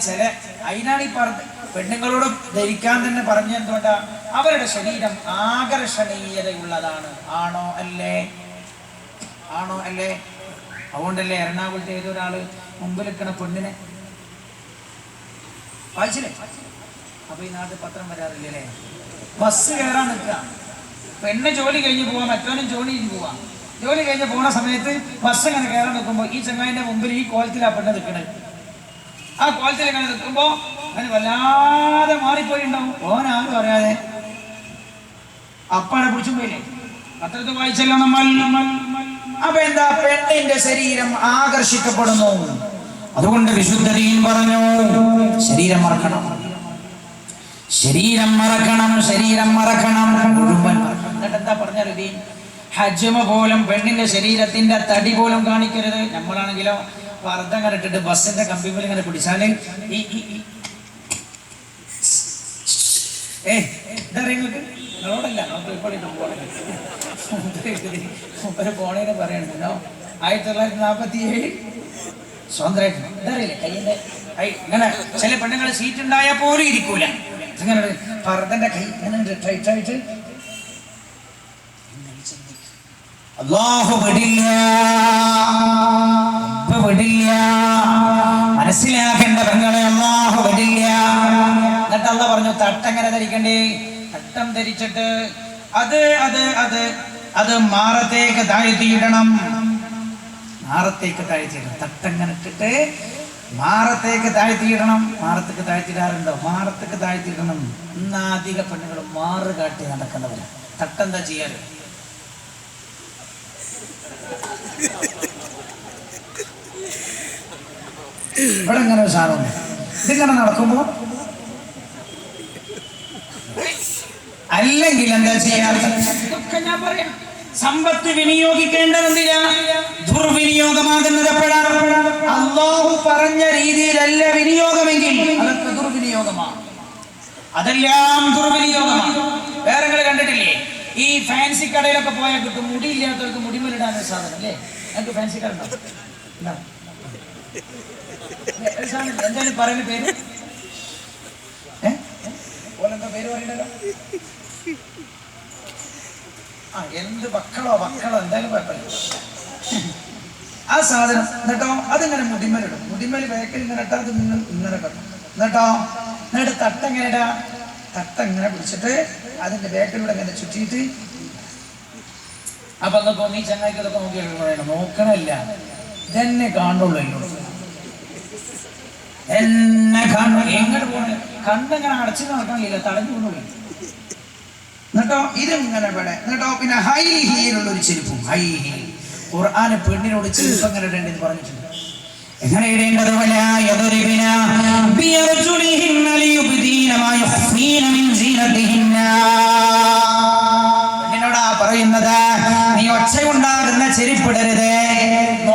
ചില അതിനാണ് ഈ പെണ്ണുങ്ങളോട് ധരിക്കാൻ തന്നെ പറഞ്ഞ എന്തുകൊണ്ടാ? അവരുടെ ശരീരം ആകർഷണീയതയുള്ളതാണ്. ആണോ അല്ലേ? അതുകൊണ്ടല്ലേ എറണാകുളത്തെ ഏതൊരാള് മുമ്പിൽ നിൽക്കണ പെണ്ണിനെ വായിച്ചില്ലേ? അപ്പൊ ഈ നാട്ടിൽ പത്രം വരാറില്ലേ? ബസ് കയറാൻ നിൽക്കുക. പെണ്ണ് ജോലി കഴിഞ്ഞ് പോവാം, മറ്റവനും ജോലി കഴിഞ്ഞ് പോവാം. ജോലി കഴിഞ്ഞ് പോണ സമയത്ത് ബസ് ഇങ്ങനെ കയറാൻ നിൽക്കുമ്പോൾ ഈ ചങ്ങായിന്റെ മുമ്പിൽ ഈ കോലത്തിലാണ് പെണ്ണ് നിൽക്കണത്. ആ കോലത്തിൽ ഇങ്ങനെ നിൽക്കുമ്പോ അതിന് വല്ലാതെ മാറിപ്പോയി ഉണ്ടാവും. ഓനാരും അറിയാതെ അപ്പാടെ പിടിച്ചും പോയില്ലേ? പത്രത്തിൽ വായിച്ചല്ലോ നമ്മൾ. അപ്പൊ എന്താ? പെണ്ണിന്റെ ശരീരം ആകർഷിക്കപ്പെടുന്നു. അതുകൊണ്ട് വിശുദ്ധ ദീൻ പറഞ്ഞു ശരീരം മറക്കണം മുഴുവൻ. എന്നിട്ട് എന്താ പറഞ്ഞാൽ ദീൻ? ഹജ്മ പോലും പെണ്ണിന്റെ ശരീരത്തിന്റെ തടി പോലും കാണിക്കരുത്. നമ്മളാണെങ്കിലോ പർദ്ദ ഇങ്ങനെ ഇട്ടിട്ട് ബസ്സിന്റെ കമ്പിയിൽ ഇങ്ങനെ പിടിച്ചാല് നിങ്ങളോടല്ല ഒരു പോണേനെ പറയണോ? 1947 സ്വന്തമായിട്ട് ഇതറിയില്ലേ? കയ്യിന്റെ ഇങ്ങനെ ചില പെണ്ണുങ്ങൾ സീറ്റ് ഉണ്ടായാൽ പോലും ഇരിക്കൂല. ഇങ്ങനെ പർദ്ദന്റെ കൈ ഇങ്ങനെ ടൈറ്റായിട്ട്. അല്ലാഹു വിടില്ല. മനസ്സിലാക്കേണ്ട പെങ്ങളെ, അല്ലാഹു വിടില്ല. എന്നിട്ട് അല്ലാഹു പറഞ്ഞു തട്ടെങ്ങനെ ധരിക്കണ്ടേ? തട്ടം ധരിച്ചിട്ട് അത് മാറത്തേക്ക് താഴ്ത്തിയിടണം. തട്ടങ്ങനെ ഇട്ടിട്ട് മാറത്തേക്ക് താഴ്ത്തിയിടണം. മാറത്തേക്ക് താഴ്ത്തിയിടാറുണ്ടോ? മാറത്തേക്ക് താഴ്ത്തിയിടണം. ഇന്ന് അധിക പെണ്ണുകൾ മാറ് കാട്ടി നടക്കുന്നവരാ. തട്ടെന്താ ചെയ്യാറ്? ഇവിടെ ഇങ്ങനെ ഒരു സാധനമുണ്ട്. ഇതിങ്ങനെ നടക്കുമ്പോ അല്ലെങ്കിൽ എന്താ ചെയ്യാറ്? ഞാൻ പറയാം, സമ്പത്ത് വിനിയോഗിക്കേണ്ടതെന്തിനാ? ദുർവിനിയോഗമാകുന്നത് എപ്പോഴാണ്? അല്ലാഹു പറഞ്ഞ രീതിയിലല്ല വിനിയോഗമെങ്കിൽ അതൊക്കെ ദുർവിനിയോഗമാണ്. അതെല്ലാം ദുർവിനിയോഗമാണ്. വേറെ നിങ്ങൾ കണ്ടിട്ടില്ലേ? ഈ ഫാൻസി കടയിലൊക്കെ പോയാൽ കിട്ടും മുടിയില്ലാത്തവർക്ക് മുടിമേലിടാനൊരു സാധനം അല്ലേ? ഞങ്ങൾക്ക് ഫാൻസി കട ഉണ്ടോ? എന്താണ് പറയുന്ന പേര്? ഓലെന്താ പേര് പറയണ്ടല്ലോ? എന്ത് മക്കളോ എന്തായാലും കുഴപ്പമില്ല. ആ സാധനം എന്നിട്ടോ അതിങ്ങനെ മുടിമേലിടും. മുടിമേൽ വേക്കൽ ഇങ്ങനെ ഇട്ടാൽ അത് ഇങ്ങനെ കത്തും. എന്നിട്ട് തട്ടെങ്ങനെ തട്ടങ്ങനെ പിടിച്ചിട്ട് അതിന്റെ വേക്കലൂടെ ഇങ്ങനെ ചുറ്റിയിട്ട്. അപ്പൊ എന്നൊക്കെ നീ ചങ്ങായിക്ക് ഇതൊക്കെ നോക്കി പറയണം. നോക്കണല്ല, ഇതെന്നെ കാണുള്ളൂ. എന്നെ കാണും. എങ്ങനെ പോണേ? കണ്ണെങ്ങനെ അടച്ചു നടക്കണില്ല, തടഞ്ഞു കൊണ്ടുപോയി. എന്നിട്ടോ ഇതിങ്ങനെ ഇവിടെ. എന്നിട്ടോ പിന്നെ ഹൈ ഹീലുള്ളൊരു ചെരുപ്പും. ഹൈ ഹീൽ ഖുർആന് പെണ്ണിനോട് ചെരുപ്പ് എങ്ങനെ ഇടേണ്ടെന്ന് പറഞ്ഞിട്ടുണ്ട്. എങ്ങനെ ഇടേണ്ടത്? പെണ്ണിനോടാ പറയുന്നത്, നീ ഒച്ചയുണ്ടാകുന്ന ചെരുപ്പിടരുത്.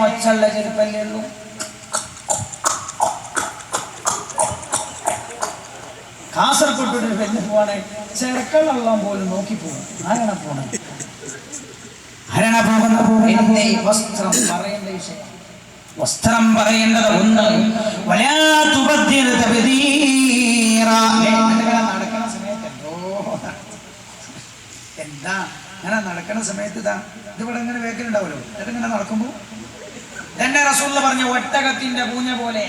ഒച്ചുള്ള ചെരുപ്പല്ലേ ഉള്ളൂ. കാസർഗോഡ് ഒരു പെണ്ണ് പോവാണ്, ചെറുക്കളെല്ലാം പോലും നോക്കി പോകും. ആരാണ് പോകുന്നത്? എന്നെ വസ്ത്രം പറയേണ്ട വിഷയം, വസ്ത്രം പറയേണ്ടത് ഒന്ന്. നടക്കുന്ന സമയത്ത് എന്താ അങ്ങനെ നടക്കുന്ന സമയത്ത് ഇതിവിടെ ഇങ്ങനെ വേക്കലുണ്ടാവുമല്ലോ, എന്നിട്ടിങ്ങനെ നടക്കുമ്പോ തന്നെ റസൂൽ പറഞ്ഞ ഒട്ടകത്തിന്റെ പൂഞ്ഞ പോലെ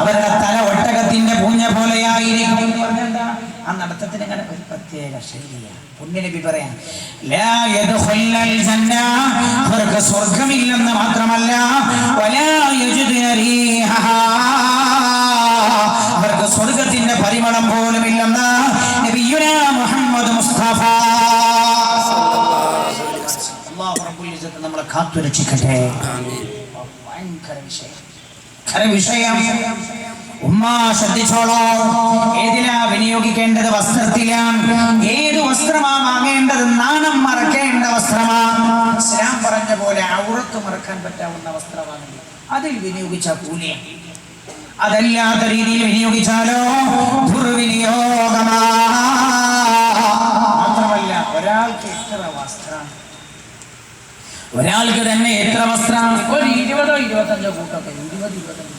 അവരുടെ തല ഒട്ടകത്തിന്റെ പൂഞ്ഞ പോലെയായിരിക്കും. പറഞ്ഞെന്താ? ആ നടത്തത്തിന് ഇങ്ങനെ ഒരു പ്രത്യേക ശൈലിയാണ്. പുണ്യനബി പറയാം, അവർക്ക് സ്വർഗമില്ലെന്ന് മാത്രമല്ല, അവർക്ക് സ്വർഗത്തിന്റെ പരിമളം പോലും ഇല്ലെന്ന് നബിയുനാ മുഹമ്മദ് മുസ്തഫ. അല്ലാഹു റബ്ബുൽ ഇസ്സത്ത് നമ്മളെ കാത്തുരക്ഷിക്കട്ടെ. ഭയങ്കര വിഷയം. ഉമ്മ ശ്രദ്ധിച്ചോളോ, ഏതിലാ വിനിയോഗിക്കേണ്ടത്? വസ്ത്രത്തിലാണ്. ഏത് വസ്ത്രമാണ് വാങ്ങേണ്ടത്? നാണം മറക്കേണ്ട വസ്ത്രമാണ്. ഇസ്ലാം പറഞ്ഞ പോലെ ഔറത്ത് മറക്കാൻ പറ്റാവുന്ന വസ്ത്രമാണെങ്കിൽ അതിൽ വിനിയോഗിച്ച കൂലിയാണ്. അതല്ലാത്ത രീതിയിൽ വിനിയോഗിച്ചാലോ ദുർവിനിയോഗമാ. മാത്രമല്ല, ഒരാൾക്ക് എത്ര വസ്ത്രം, ഒരാൾക്ക് തന്നെ എത്ര വസ്ത്രം? ഒരു 20-25 കൂട്ടൊക്കെ. 20-25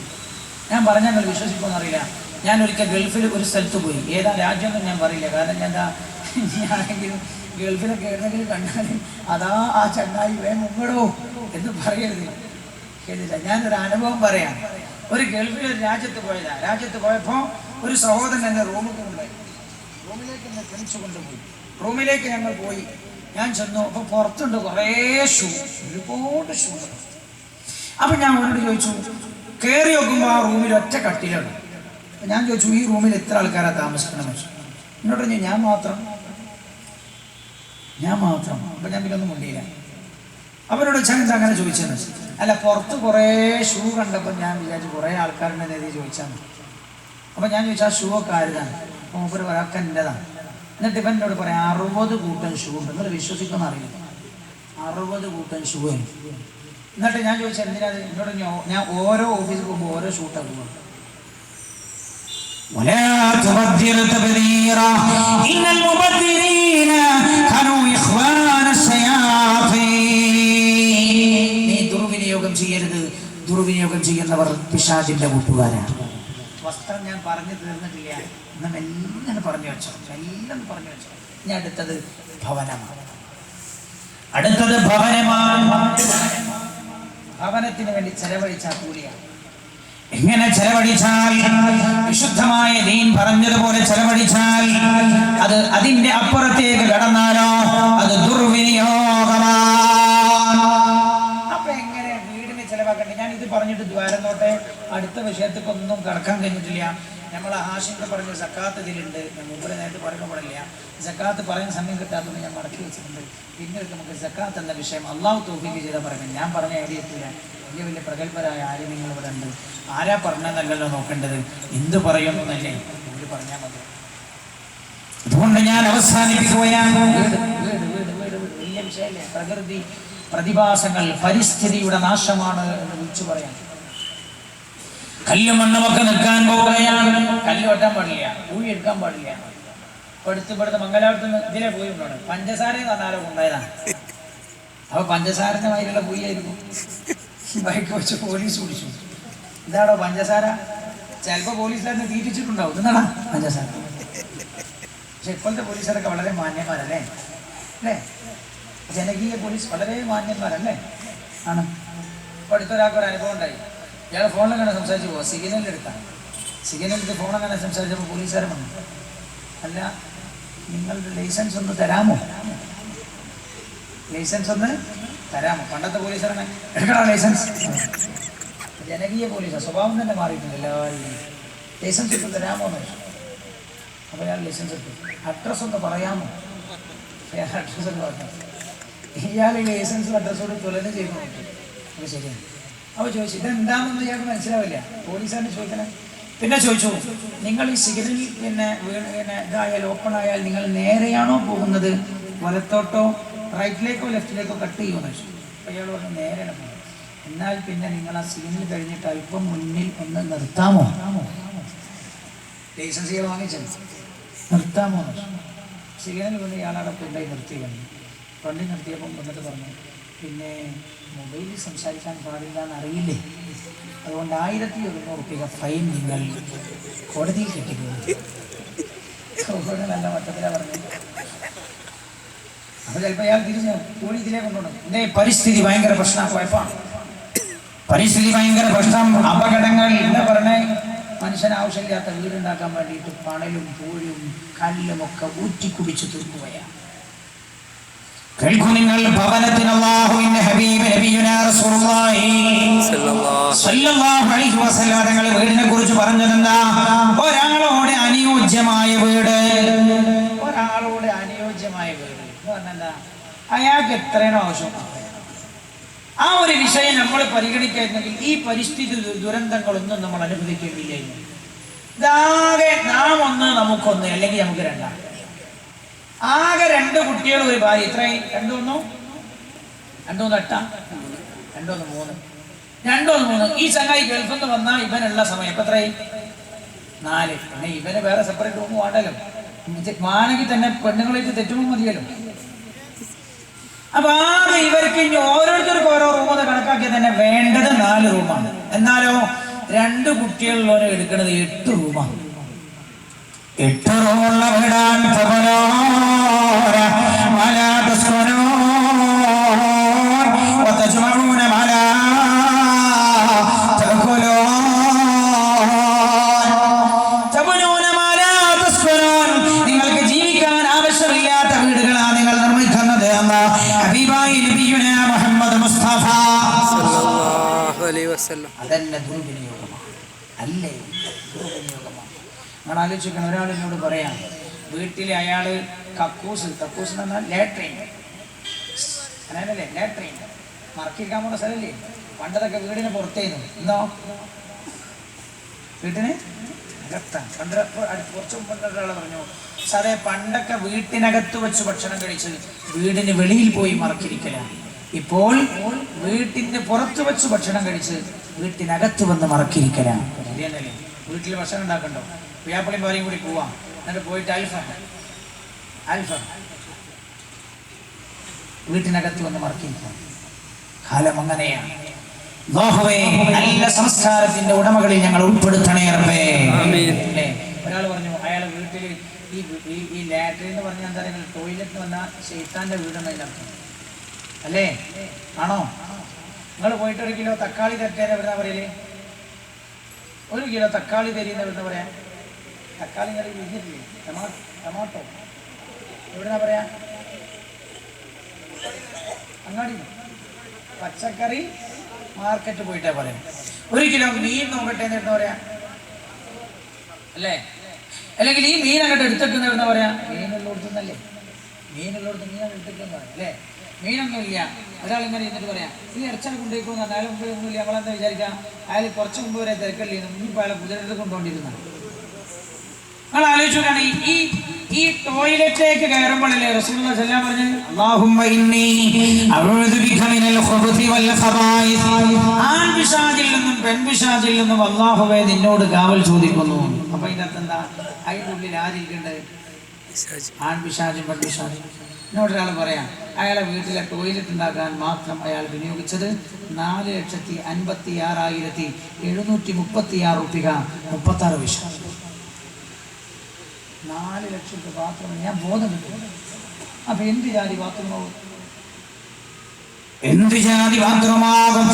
ഞാൻ പറഞ്ഞാൽ നിങ്ങൾ വിശ്വസിക്കുമെന്ന് അറിയില്ല. ഞാൻ ഒരിക്കൽ ഗൾഫിൽ ഒരു സ്ഥലത്ത് പോയി. ഏതാ രാജ്യമൊന്നും ഞാൻ പറയില്ല, കാരണം ഞാനെങ്കിലും ഗൾഫിലൊക്കെ എവിടെയെങ്കിലും കണ്ടാൽ അതാ ആ ചങ്ങായി മുങ്ങടോ എന്ന് പറയരുത്. കേട്ടില്ല, ഞാനൊരു അനുഭവം പറയാം. ഒരു ഗൾഫിൽ ഒരു രാജ്യത്ത് പോയതാ. രാജ്യത്ത് പോയപ്പോൾ ഒരു സഹോദരൻ എന്നെ റൂമിലേക്ക് എന്നെ ക്ഷണിച്ചു കൊണ്ടുപോയി. റൂമിലേക്ക് ഞങ്ങൾ പോയി. ഞാൻ ചെന്നു. അപ്പൊ പുറത്തുണ്ട് കുറേ ഷൂ, ഒരുപാട് ഷൂ. അപ്പൊ ഞാൻ അവനോട് ചോദിച്ചു, കയറി നോക്കുമ്പോൾ ആ റൂമിൽ ഒറ്റ കട്ടിലാണ്. ഞാൻ ചോദിച്ചു, ഈ റൂമിൽ എത്ര ആൾക്കാരാ താമസിക്കണം? എന്നോട് പറഞ്ഞു, ഞാൻ മാത്രം. അപ്പൊ ഞാൻ പിന്നെ ഒന്നും മുണ്ടിയില്ല. അവരോട് വെച്ചാൽ എന്താ അങ്ങനെ ചോദിച്ചെന്ന്? അല്ല, പുറത്ത് കുറേ ഷൂ കണ്ടപ്പോൾ ഞാൻ വിചാരിച്ചു കുറേ ആൾക്കാരുണ്ടെന്ന് എഴുതി ചോദിച്ചാൽ. അപ്പൊ ഞാൻ ചോദിച്ചാൽ ഷൂ ഒക്കെ ആരുതാണ്? അപ്പൊ മൂപ്പര് ഒരാൾക്ക് എൻ്റെതാണ്. എന്നിട്ട് ഇപ്പം എന്നോട് പറയാം 60 കൂട്ടം ഷൂ ഉണ്ട്. നിങ്ങൾ വിശ്വസിക്കുന്ന അറിയില്ല, 60 കൂട്ടം ഷൂ ഉണ്ട്. എന്നിട്ട് ഞാൻ ചോദിച്ചാൽ എന്തിനാ? എന്നോട് ഞാൻ ഓരോ ഓഫീസിൽ പോകുമ്പോൾ ഓരോ ഷൂട്ടാണ് പോകുന്നത്. നീ ദുർവിനിയോഗം ചെയ്യരുത്. ദുർവിനിയോഗം ചെയ്യുന്നവർ പിശാചിന്റെ കൂട്ടുകാരാണ്. വസ്ത്രം ഞാൻ പറഞ്ഞു തീർന്നിട്ടില്ല, എന്നാൽ എല്ലാം പറഞ്ഞു വെച്ചോ. ഇനി അടുത്തത് ഭവനമാണ്. ഭവനത്തിന് വേണ്ടി ചെലവഴിച്ച കൂലിയാണ്. എങ്ങനെ ചെലവഴിച്ചാൽ? വിശുദ്ധമായ ദീൻ പറഞ്ഞതുപോലെ ചെലവഴിച്ചാൽ അത് അതിന്റെ അപ്പുറത്തേക്ക് കടന്നാലോ അത് ദുർവിനിയോഗമാണ്. അപ്പൊ എങ്ങനെ വീടിന് ചെലവാക്കണ്ടേ? ഞാൻ ഇത് പറഞ്ഞിട്ട് ദ്വാരം നോട്ടെ, അടുത്ത വിഷയത്തിക്കൊന്നും കടക്കാൻ കഴിഞ്ഞിട്ടില്ല. നമ്മൾ ഹാഷിമ് പറഞ്ഞ സക്കാത്ത് ഇതിലുണ്ട്. മുമ്പ് നേരത്തെ പറയുമ്പോൾ പാടില്ല, സക്കാത്ത് പറയാൻ സമയം കിട്ടാത്തതുകൊണ്ട് ഞാൻ മടക്കി വെച്ചിട്ടുണ്ട്. പിന്നീട് നമുക്ക് സക്കാത്ത് എന്ന വിഷയം അള്ളാഹു തൗഫീഖ് ചെയ്താൽ പറയുന്നത്. ഞാൻ പറഞ്ഞ ഐഡിയ എത്തില്ല. വലിയ പ്രഗത്ഭരായ ആരും നിങ്ങൾ ഇവിടെ ഉണ്ട്. ആരാ പറഞ്ഞെന്നല്ലല്ലോ നോക്കേണ്ടത്, എന്ത് പറയുന്നല്ലേ ഇവർ പറഞ്ഞാൽ മതി. അതുകൊണ്ട് ഞാൻ അവസാനിപ്പിക്കുകയാണ്. വലിയ വിഷയമല്ലേ? പ്രകൃതി പ്രതിഭാസങ്ങൾ, പരിസ്ഥിതിയുടെ നാശമാണ് എന്ന് വിളിച്ചു പറയാം. കല്ലും മണ്ണുമൊക്കെ നിൽക്കാൻ പോവുകയാണ്. കല്ല് വെട്ടാൻ പാടില്ല, പൂഴി എടുക്കാൻ പാടില്ല. ഇപ്പൊ മംഗലാപുരത്ത് ഇതിലെ പൂയി കൊണ്ടാണ് പഞ്ചസാര തന്നാലോ ഉണ്ടായതാണ്. അപ്പൊ പഞ്ചസാരന്റെ മാതിരിയുള്ള പൂയായിരിക്കും. ബൈക്ക് വെച്ച് പോലീസ് പിടിച്ചു. ഇതാണോ പഞ്ചസാര? ചിലപ്പോൾ പോലീസുകാരനെ തീറ്റിച്ചിട്ടുണ്ടാവും. എന്നാണ് പഞ്ചസാര. പക്ഷെ ഇപ്പോഴത്തെ പോലീസുകാരൊക്കെ വളരെ മാന്യന്മാരല്ലേ? അല്ലേ? ജനകീയ പോലീസ് വളരെ മാന്യന്മാരല്ലേ? ആണ്. ഇപ്പൊ അടുത്തൊരാൾക്ക് ഒരു അനുഭവം ഉണ്ടായി. ഇയാൾ ഫോണിലെങ്ങനെ സംസാരിച്ച് പോവാം. സിഗ്നലെടുത്ത് ഫോണെങ്ങനെ സംസാരിച്ചപ്പോൾ പോലീസുകാരൻ വന്നു. അല്ല, നിങ്ങളുടെ ലൈസൻസ് ഒന്ന് തരാമോ? പണ്ടത്തെ പോലീസുകാരനെ എടുക്കണോ ലൈസൻസ്? ജനകീയ പോലീസാണ്, സ്വഭാവം തന്നെ മാറിയിട്ടുണ്ട് എല്ലാവരും. ലൈസൻസ് ഇട്ട് തരാമോ എന്ന് ചോദിച്ചു. അപ്പോൾ ഞാൻ ലൈസൻസ് എടുത്തു. അഡ്രസ്സ് ഒന്ന് പറയാമോ? അഡ്രസ്സ് ഒന്ന് പറഞ്ഞു. ഇയാൾ ഈ ലൈസൻസും അഡ്രസ്സോട് തുലനം ചെയ്യുന്നു. അപ്പോൾ ശരിയാണ്. അപ്പോൾ ചോദിച്ചു, ഇതെന്താണെന്ന് ഇയാൾക്ക് മനസ്സിലാവില്ല. പോലീസുകാരനെ ചോദിക്കണേ. പിന്നെ ചോദിച്ചു, നിങ്ങൾ ഈ സിഗ്നൽ പിന്നെ ഇതായാൽ ഓപ്പൺ ആയാൽ നിങ്ങൾ നേരെയാണോ പോകുന്നത്, വലത്തോട്ടോ റൈറ്റിലേക്കോ ലെഫ്റ്റിലേക്കോ കട്ട് ചെയ്യുമെന്ന് ചോദിച്ചു. അപ്പോൾ ഇയാൾ പറഞ്ഞു നേരെയാണ് പോകുന്നത്. എന്നാൽ പിന്നെ നിങ്ങൾ ആ സീനിൽ കഴിഞ്ഞിട്ട് അല്പം മുന്നിൽ ഒന്ന് നിർത്താമോ? ലൈസൻസ് ചെയ്യാൻ വാങ്ങിച്ചു നിർത്താമോ? സീനിൽ കൊണ്ട് ഇയാളവിടെ കൊണ്ടുപോയി നിർത്തി വന്നു. വണ്ടി നിർത്തിയപ്പം വന്നിട്ട് പറഞ്ഞു, പിന്നെ മൊബൈലിൽ സംസാരിക്കാൻ പാടില്ല എന്നറിയില്ലേ, അതുകൊണ്ട് 1100 ഫൈൻ നിങ്ങൾ കോടതിയിൽ കെട്ടിപ്പോയി. നല്ല മട്ടത്തിലാണ് പറഞ്ഞു. അപ്പൊ ചിലപ്പോൾ അയാൾ തിരിഞ്ഞ് കൂടി ഇതിലേ കൊണ്ടുപോകണം. ഇതേ പരിസ്ഥിതി ഭയങ്കര പ്രശ്നം, കുഴപ്പമാണ്. പരിസ്ഥിതി ഭയങ്കര പ്രശ്നം, അപകടങ്ങൾ. എന്താ പറഞ്ഞേ, മനുഷ്യന് ആവശ്യമില്ലാത്ത വീടുണ്ടാക്കാൻ വേണ്ടിയിട്ട് പണലും പൂഴും കല്ലും ഒക്കെ ഊറ്റിക്കുടിച്ച് തീർക്കുകയാണ്. കേൾക്കൂ നിങ്ങൾ, ഭവനത്തിന് അല്ലാഹുവിന്റെ ഹബീബ് നബിയുനാ റസൂലുള്ളാഹി സ്വല്ലല്ലാഹു അലൈഹി വസല്ലം തങ്ങൾ വീടിനെ കുറിച്ച് പറഞ്ഞതെന്താ? ഒരാളോട് അനുയോജ്യമായ വീട്, ഒരാളോട് അനുയോജ്യമായ വീട് എന്ന് പറഞ്ഞെന്താ? അയാൾക്ക് എത്രയാണോ ആവശ്യം ആ ഒരു വിഷയം നമ്മൾ പരിഗണിക്കായിരുന്നെങ്കിൽ ഈ പരിസ്ഥിതി ദുരന്തങ്ങളൊന്നും നമ്മൾ അനുഭവിക്കേണ്ടില്ലായിരുന്നു. ഇതാകെ നാം ഒന്ന് നമുക്കൊന്ന്, അല്ലെങ്കിൽ നമുക്ക് രണ്ടാണ്. ആകെ 2 കുട്ടികൾ, ഒരു ഭാര്യ. എത്രയായി? 2 1 2 8 2 1 3. ഈ ചങ്ങായി ഗൾഫിൽ നിന്ന് വന്നാൽ ഇവനുള്ള സമയം ഇപ്പം എത്രയായി? 4. പിന്നെ ഇവന് വേറെ സെപ്പറേറ്റ് റൂം വേണ്ടല്ലോ. വാണെങ്കിൽ തന്നെ പെണ്ണുങ്ങളായിട്ട് തെറ്റുമ്പോൾ മതിയല്ലോ. അപ്പൊ ആകെ ഇവർക്ക് ഇനി ഓരോരുത്തർക്കും ഓരോ റൂമെന്ന് കണക്കാക്കിയാൽ തന്നെ വേണ്ടത് 4 റൂമാണ്. എന്നാലോ 2 കുട്ടികളിലോനെ എടുക്കുന്നത് 8 റൂമാണ്. 8 റൂമുള്ള വീടാൻ നിങ്ങൾക്ക് ജീവിക്കാൻ ആവശ്യമില്ലാത്ത വീടുകളാണ് നിങ്ങൾ നിർമ്മിക്കുന്നത് എന്ന് ഹബീബായി നബിയുനാ മുഹമ്മദ് മുസ്തഫ സല്ലല്ലാഹു അലൈഹി വസല്ലം. അതന്നെ ദുർവിനിയോഗമാണ്, അല്ലേ? ദുർവിനിയോഗമാണ്. നിങ്ങൾ ആലോചിക്കണം, ഒരാൾ എന്നോട് പറയാം, വീട്ടിൽ അയാൾ കക്കൂസ് എന്ന് പറഞ്ഞാൽ ലാട്രിൻ, അങ്ങനെയല്ലേ? ലാട്രിൻ മറക്കിരിക്കാൻ പോകുന്ന സ്ഥലമല്ലേ? പണ്ടതൊക്കെ വീടിന് പുറത്തേന്നു, ഇന്നോ വീട്ടിന് അകത്താണ്. പണ്ട് കുറച്ച് മുമ്പ് ഒരാൾ പറഞ്ഞു, സാറേ പണ്ടൊക്കെ വീട്ടിനകത്ത് വെച്ച് ഭക്ഷണം കഴിച്ച് വീടിന് വെളിയിൽ പോയി മറക്കിരിക്കലാണ്. ഇപ്പോൾ വീട്ടിന് പുറത്ത് വെച്ച് ഭക്ഷണം കഴിച്ച് വീട്ടിനകത്ത് വന്ന് മറക്കിരിക്കലാണ്. ശരിയെന്നല്ലേ? വീട്ടിൽ ഭക്ഷണം ഉണ്ടാക്കണ്ടോ? പിയാപ്പളിയും ഭാര്യയും കൂടി പോവാം, എന്നിട്ട് പോയിട്ട് അൽഫം വീട്ടിനകത്ത് വന്ന് മറക്കിരിക്കാം. കാലം അങ്ങനെയാണ്. നല്ല സംസ്കാരത്തിന്റെ ഉടമകളിൽ ഞങ്ങൾ ഉൾപ്പെടുത്തണേ റബ്ബേ. ഒരാൾ പറഞ്ഞു, അയാളെ വീട്ടിൽ ഈ ലാട്രിൻ എന്ന് പറഞ്ഞാൽ എന്താ പറയുക, ടോയ്ലറ്റ് വന്നാൽ ശൈത്താന്റെ വീടെന്നതിൻ്റെ അർത്ഥം അല്ലേ? ആണോ? നിങ്ങൾ പോയിട്ട് 1 കിലോ തക്കാളി തട്ടേനെ എവിടുന്നാ പറയല്? 1 കിലോ തക്കാളി തരീന്ന് എവിടുന്ന പറയാ? തക്കാളി കറി വിരിഞ്ഞിട്ടില്ലേ? ടൊമാറ്റോ എവിടുന്നാ പറയാ? അങ്ങാടി. പച്ചക്കറി മാർക്കറ്റ് പോയിട്ടാ പറയാം. 1 കിലോ മീൻ നോക്കട്ടെ എന്ന് പറയാ, അല്ലേ? അല്ലെങ്കിൽ ഈ മീൻ അങ്ങോട്ട് എടുത്തേക്കുന്ന എവിടുന്ന പറയാ? മീനുള്ളടത്തുനിന്നല്ലേ? മീനുള്ളടത്ത് മീൻ എടുത്തേക്കുന്ന അല്ലേ? മീനൊന്നും ഇല്ല. ഒരാൾ ഇങ്ങനെ ഇരുന്നിട്ട് പറയാം, ഈ ഇറച്ചൽ കൊണ്ടുപോയിക്കോന്ന് പറഞ്ഞാൽ അയാൾ മുമ്പ് ഒന്നുമില്ല. നമ്മളെന്താ വിചാരിക്കാം, അയാൾ കുറച്ച് മുമ്പ് വരെ തിരക്കല്ലേ, മുന്നിപ്പോൾ അയാളെ കുതിരെടുത്ത് കൊണ്ടുകൊണ്ടിരുന്നത്. നിങ്ങൾ ആലോചിച്ചാണ് ഈ ടോയ്ലറ്റിലേക്ക് കയറുമ്പോഴല്ലേ റസൂലുള്ളാഹി സ്വല്ലല്ലാഹു അലൈഹി വസല്ലം പറഞ്ഞു, അല്ലാഹുമ്മ ഇന്നി അഊദു ബിക മിനൽ ഖുബുതി വൽ ഖബായിസ്. ആൺപിശാചിൽ നിന്നും പെൺപിശാചിൽ നിന്നും അല്ലാഹുവേ നിന്നോട് കാവൽ ചോദിക്കുന്നു. അപ്പൊ ഇതിനകത്ത് എന്താ? അതിൻ്റെ ഉള്ളിൽ ആരിക്കുന്നുണ്ട്? ആൺപിശാചും പെൺപിശാചും. എന്നോട് ഒരാൾ പറയാം, അയാളെ വീട്ടിലെ ടോയ്ലറ്റ് ഉണ്ടാക്കാൻ മാത്രം അയാൾ വിനിയോഗിച്ചത് 4,56,736 റുപ്യ 36 പൈസ. 4 ലക്ഷത്തെ ബാത്റൂം. ഞാൻ ബോധം കിട്ടും. അപ്പൊ എന്ത് ജാതി ബാത്റൂമാകും? എന്ത് ജാതി ബാത്റൂമാകും?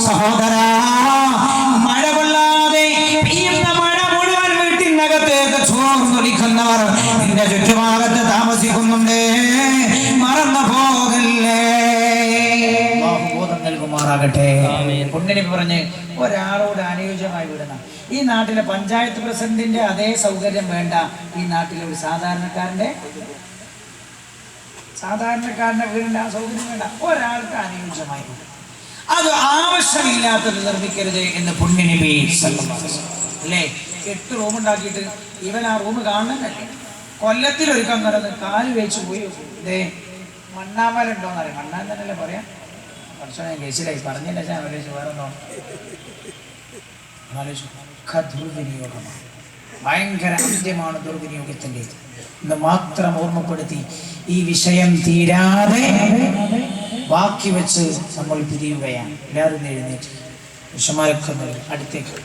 സഹോദര, മഴ കൊള്ളാതെ പെയ്യുന്ന മഴ മുഴുവൻ വീട്ടിനകത്തേക്ക് ചോർന്നൊലിക്കുന്നവർ നിന്റെ ചുറ്റുഭാഗത്ത് താമസിക്കുന്നുണ്ട്. മറന്നു പോകല്ലേ. ബോധം നൽകുമാറാകട്ടെ. പുണ്യനബി പറഞ്ഞ് ഒരാളോട് അനുയോജ്യമായി വിടണം. ഈ നാട്ടിലെ പഞ്ചായത്ത് പ്രസിഡന്റിന്റെ അതേ സൗകര്യം വേണ്ട ഈ നാട്ടിലെ ഒരു സാധാരണക്കാരന്റെ വീടിന്റെ ആ സൗകര്യം വേണ്ട. ഒരാൾക്ക് അനുയോജ്യമായി വിടണം. അത് ആവശ്യമില്ലാത്തത് നിർമ്മിക്കരുത് എന്ന് പുണ്യനബി സല്ലല്ലാഹു അലൈഹി വസല്ലം അല്ലേ? 8 റൂം ഉണ്ടാക്കിയിട്ട് ഇവൻ ആ റൂം കാണുന്നല്ലേ? കൊല്ലത്തിൽ ഒരുക്കം കടന്ന് കാല് വെച്ച് പോയി ഇതേ മണ്ണാമലുണ്ടോന്ന് അറിയാം. മണ്ണാൻ തന്നെയല്ലേ പറയാം. കുറച്ച് ഞാൻ കേസിലായി പറഞ്ഞില്ല. ഞാൻ ആലോചിച്ചു വേറെ ഒന്നോ ദുർവിനിയോഗമാണ്. ഭയങ്കര അന്ത്യമാണ് ദുർവിനിയോഗത്തിൻ്റെ എന്ന് മാത്രം ഓർമ്മപ്പെടുത്തി ഈ വിഷയം തീരാതെ ബാക്കി വെച്ച് നമ്മൾ പിരിയുകയാണ്. എല്ലാവരും എഴുന്നേറ്റ് വിഷമാരൊക്കെ അടുത്തേക്ക്